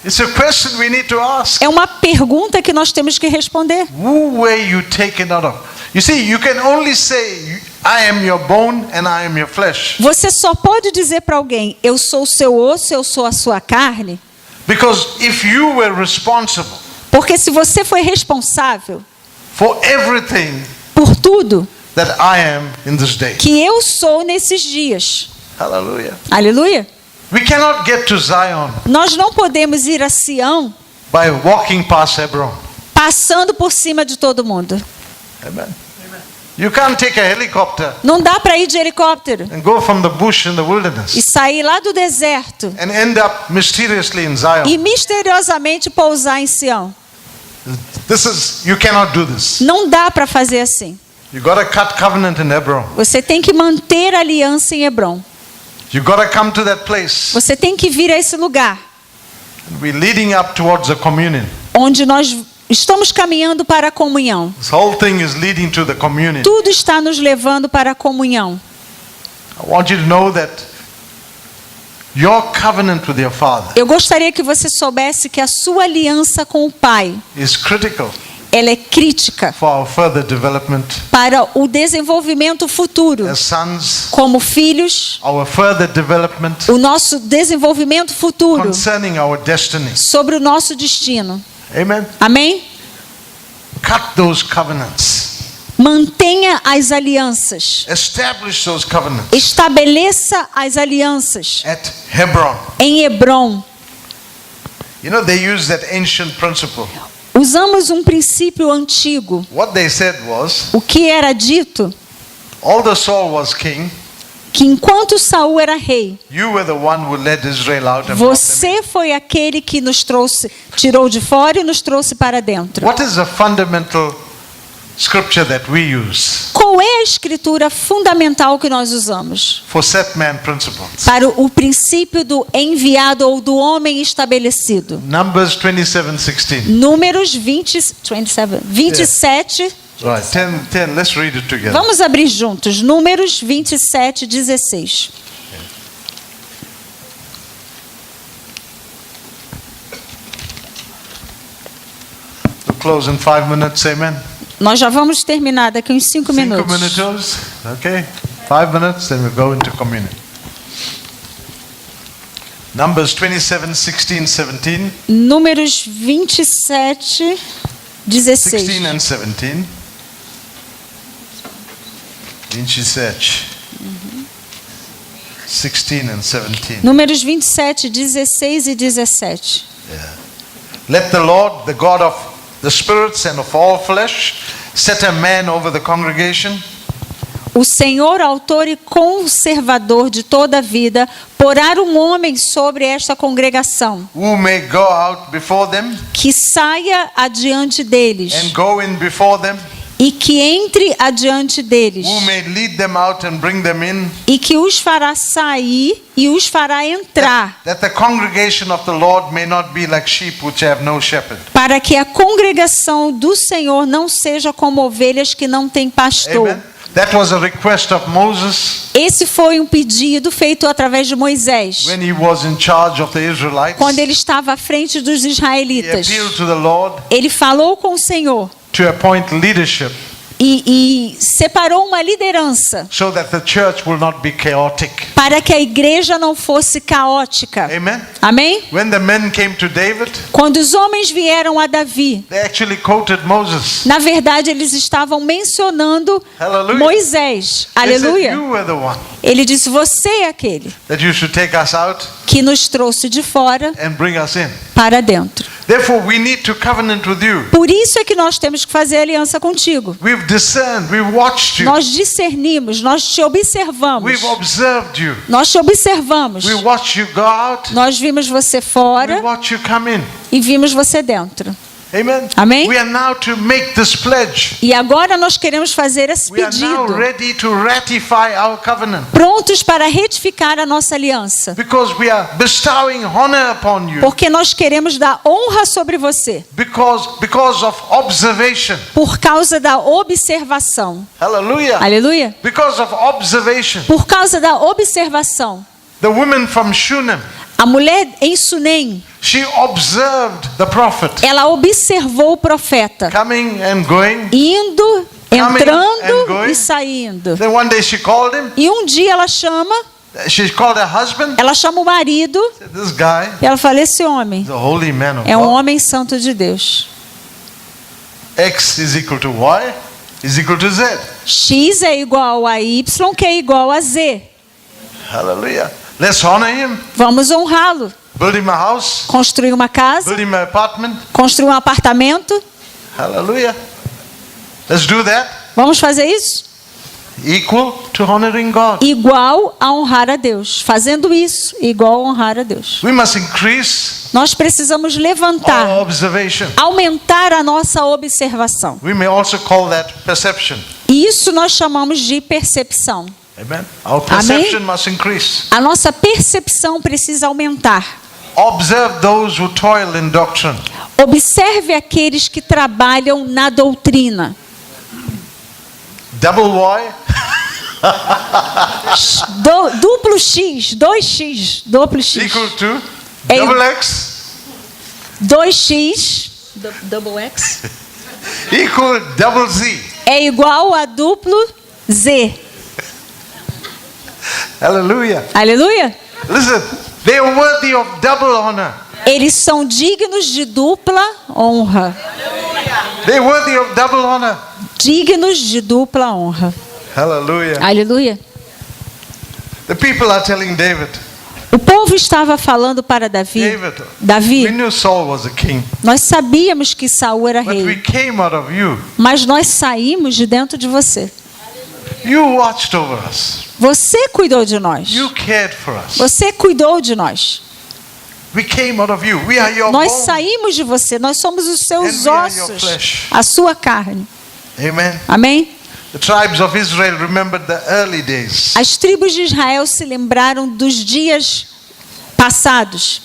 It's a question we need to ask. É uma pergunta que nós temos que responder. Who were you taken out of? You see, you can only say, "I am your bone and I am your flesh," Você só pode dizer para alguém: eu sou o seu osso, eu sou a sua carne, because if you were responsible porque se você foi responsável for everything por tudo that I am in this day. que eu sou nesses dias. Hallelujah. Aleluia. We cannot get to Zion Nós não podemos ir a Sião by walking past Hebron. passando por cima de todo mundo. Amen. You can't take a helicopter Não dá para ir de helicóptero and go from the bush in the wilderness e sair lá do deserto and end up mysteriously in e Zion. misteriosamente pousar em Sião. You cannot do this. Não dá para fazer assim. You got to cut covenant in Hebron. Você tem que manter a aliança em Hebron. You got to come to that place. Você tem que vir a esse lugar We're leading up towards the communion. onde nós estamos caminhando para a comunhão. This whole thing is leading to the communion. Tudo está nos levando para a comunhão. I want you to know that your covenant with your Father Eu gostaria que você soubesse que a sua aliança com o Pai, is critical ela é crítica for our further development para o desenvolvimento futuro. as sons, Como filhos, our further development o nosso desenvolvimento futuro concerning our destiny. sobre o nosso destino. Amen. Amém? Cut those covenants. Mantenha as alianças. Establish those covenants Estabeleça as alianças at Hebron. em Hebron. You know, they use that ancient principle. Usamos um princípio antigo. What they said was, O que era dito? although Saul was king, Que enquanto Saul era rei, you were the one who led Israel out and brought them in. você foi aquele que nos trouxe, tirou de fora e nos trouxe para dentro. What is the fundamental scripture that we use Qual é a escritura fundamental que nós usamos for set man principles? para o princípio do enviado ou do homem estabelecido? Numbers 27:16. Números 27. Right, 10. Let's read it together. Vamos abrir juntos. Números 27, 16. We'll close in 5 minutes. Amen. Nós já vamos terminar daqui uns 5 minutos. minutos. Okay. 5 minutes, then we'll go into communion. Numbers 27:16, 17. Números 27, 16. 16 and 17. 27. 16 and 17. Números 27, 16 e 17. Let the Lord, the God of the spirits and of all flesh, set a man over the congregation. O Senhor, autor e conservador de toda a vida, porá um homem sobre esta congregação, Who may go out before them que saia adiante deles and go in before them, e que entre adiante deles, who may lead them out and bring them in, e que os fará sair e os fará entrar, that the congregation of the Lord may not be like sheep which have no shepherd. para que a congregação do Senhor não seja como ovelhas que não têm pastor. Amen. That was a request of Moses Esse foi um pedido feito através de Moisés, when he was in charge of the Israelites. quando ele estava à frente dos He israelitas. appealed to the Lord Ele falou com o Senhor to appoint leadership e separou uma liderança so that the church will not be chaotic. para que a igreja não fosse caótica. Amen. Amém? When the men came to David, Quando os homens vieram a Davi, they actually quoted Moses. na verdade eles estavam mencionando Hallelujah. Moisés. They said, Aleluia. you were the one Ele disse: você é aquele that you should take us out que nos trouxe de fora and bring us in. para dentro. Therefore, we need to covenant with you. Por isso é que nós temos que fazer aliança contigo. We've discerned, we've watched you, Nós discernimos, nós te observamos. we've observed you, Nós te observamos. we watched you go out, Nós vimos você we fora watched you come in. e vimos você dentro. Amen. Amém? We are now to make this pledge. E agora nós queremos fazer esse We are now pedido, ready to ratify our covenant prontos para retificar a nossa aliança. because we are bestowing honor upon you Porque nós queremos dar honra sobre você, because of observation. por causa da observação. Hallelujah. Aleluia. Because of observation. Por causa da observação. The woman from Shunem, A mulher em Sunem, she observed the prophet ela observou o profeta coming and going. indo, and entrando going. e saindo. Then one day she called him. E um dia ela chama Her husband. o marido Said, this guy e ela fala: esse homem is a holy man of é um God. homem santo de Deus. X is equal to Y is equal to Z. X é igual a Y, que é igual a Z. Hallelujah. Let's honor him. Vamos honrá-lo. Build him a house. Construir uma casa, Build him an apartment. construir um apartamento. Hallelujah. Let's do that. Vamos fazer isso? Equal to honoring God. Igual a honrar a Deus. Fazendo isso, igual a honrar a Deus. We must increase Nós precisamos our levantar, observation. aumentar a nossa observação. We may also call that perception. E isso nós chamamos de percepção. Amen. Our perception must increase. A nossa percepção precisa aumentar. Observe those who toil in doctrine. Observe aqueles que trabalham na doutrina. Double Y. Duplo X, 2X, duplo X. Equal to É- double X 2X, double X, equal double Z. é igual a duplo Z. Hallelujah. Aleluia? Listen, they are worthy of double honor. Eles são dignos de dupla honra. They are worthy of double honor. Dignos de dupla honra. Hallelujah. Aleluia? The people are telling David, O povo estava falando para Davi: we Davi, knew Saul was a king, nós sabíamos que Saul era but we rei, came out of you. mas nós saímos de dentro de você. You watched over us. Você cuidou de nós. You cared for us. Você cuidou de nós. We came out of you. We are your Nós bones. saímos de você. Nós somos os seus And we are your ossos, flesh. a sua carne. Amen. Amém? The tribes of Israel remembered the early days. As tribos de Israel se lembraram dos dias passados,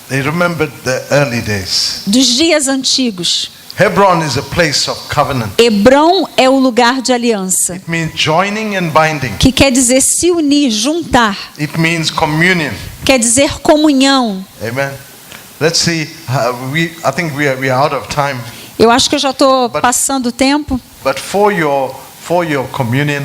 They remembered the early days. dos dias antigos. Hebron is a place of covenant. Hebrão é o lugar de aliança, It means joining and binding. que quer dizer se unir, juntar, It means communion. quer dizer comunhão. Amen. Let's see. I think we are out of time. Eu acho que eu já estou passando o tempo, But for your communion,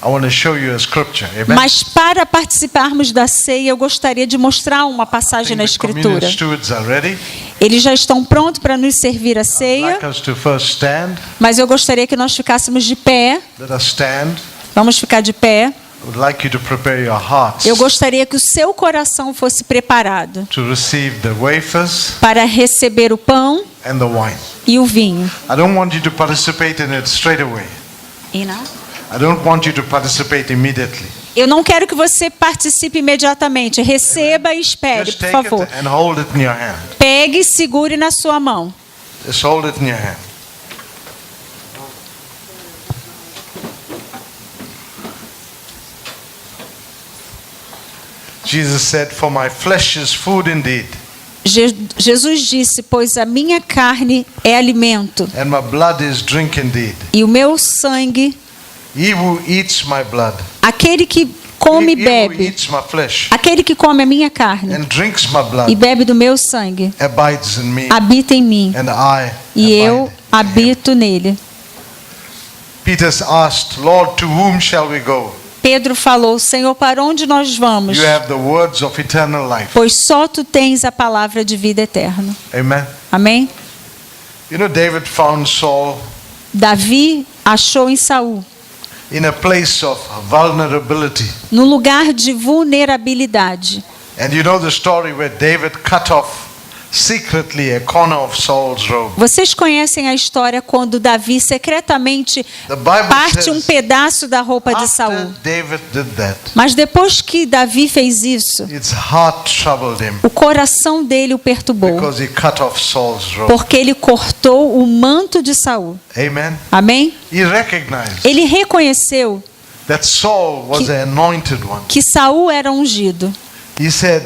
I want to show you a scripture. Amen. mas para participarmos da ceia, eu gostaria de mostrar uma I passagem think na the communion Escritura. stewards are ready. Eles já estão prontos para nos servir a I'd ceia, like us to first stand. mas eu gostaria que nós ficássemos de pé. Let us stand. Vamos ficar de pé. I would like you to prepare your hearts Eu gostaria que o seu coração fosse preparado to receive the wafers para receber o pão and the wine. e o vinho. I don't want you to participate in it straight away. I don't want you to participate immediately. Eu não quero que você participe imediatamente. Receba e espere, Just por take favor. it and hold it in your hand. Pegue e segure na sua mão. Just hold it in your hand. Jesus said, "For my flesh is food indeed, Jesus disse: pois a minha carne é alimento and my blood is drink indeed. e o meu sangue He who eats my blood, Aquele que come e he who bebe, eats my flesh aquele que come a minha carne and drinks my e blood bebe do meu sangue, abides in me, habita em mim and I e eu abide in him. habito nele. Peter asked, Lord, to whom shall we go? Pedro falou: Senhor, para onde nós vamos? You have the words of eternal life. Pois só tu tens a palavra de vida eterna. Amen. Amém? You know, David found Saul Davi achou em Saul, in a place of vulnerability. no lugar de vulnerabilidade. And you know the story where David cut off secretly a corner of Saul's robe. Vocês conhecem a história quando Davi secretamente The Bible parte um says pedaço da roupa de after Saul. David did that, Mas depois que Davi fez isso, its heart troubled him o coração dele o perturbou, because he cut off Saul's robe. porque ele cortou o manto de Saul. Amen. Amém? He recognized Ele reconheceu that Saul was the anointed one. que Saul era ungido. He said,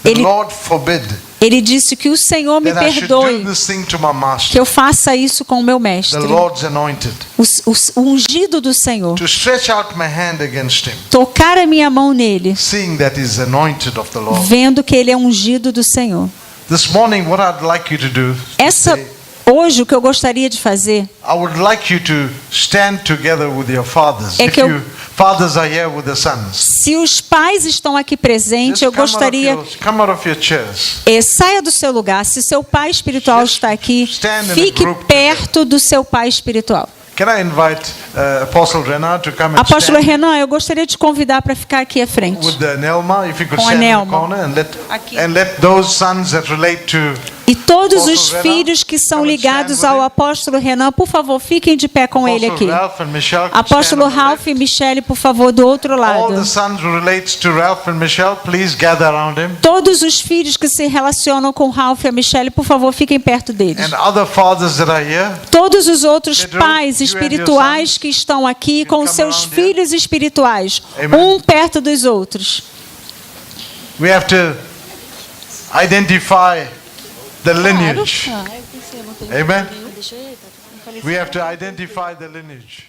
the Ele- Lord forbid Ele disse que o Senhor me that I should perdoe do this thing to my que master, eu faça isso com o meu mestre, the Lord's anointed, o ungido do Senhor, to stretch out my hand against him, tocar a minha mão nele, seeing that he's anointed of the Lord. vendo que ele é ungido do Senhor. This morning, what I'd like you to do, Hoje o que eu gostaria de fazer I would like you to stand together with your fathers. É If que eu- you fathers are here with the sons, se os pais estão aqui presentes, just eu gostaria come out of your chairs. saia do seu lugar. Se seu pai espiritual Just está aqui, stand in a fique group perto do seu pai espiritual. Can I invite Apostle Renard to come and Apóstolo stand Renan, eu gostaria de convidar para ficar aqui à frente. with the Nelma? If you could Com a stand in the Nelma. corner Aqui. and let those sons that relate to E todos Apóstolo os Renan, filhos que são come and ligados stand with ao him. apóstolo Renan, por favor, fiquem de pé com ele aqui. Apostle Ralph and Michelle could Apóstolo stand on the Ralph left. e Michele, por favor, do outro All lado. the sons who relate to Ralph and Michelle, please gather around him. Todos os filhos que se relacionam com Ralph e a Michele, por favor, fiquem perto deles. And other fathers that are here, Todos os outros Pedro, pais you and your espirituais sons, que estão aqui com come seus around here. filhos espirituais, Amen. um perto dos outros. we have to identify the lineage. Amen. We have to identify the lineage.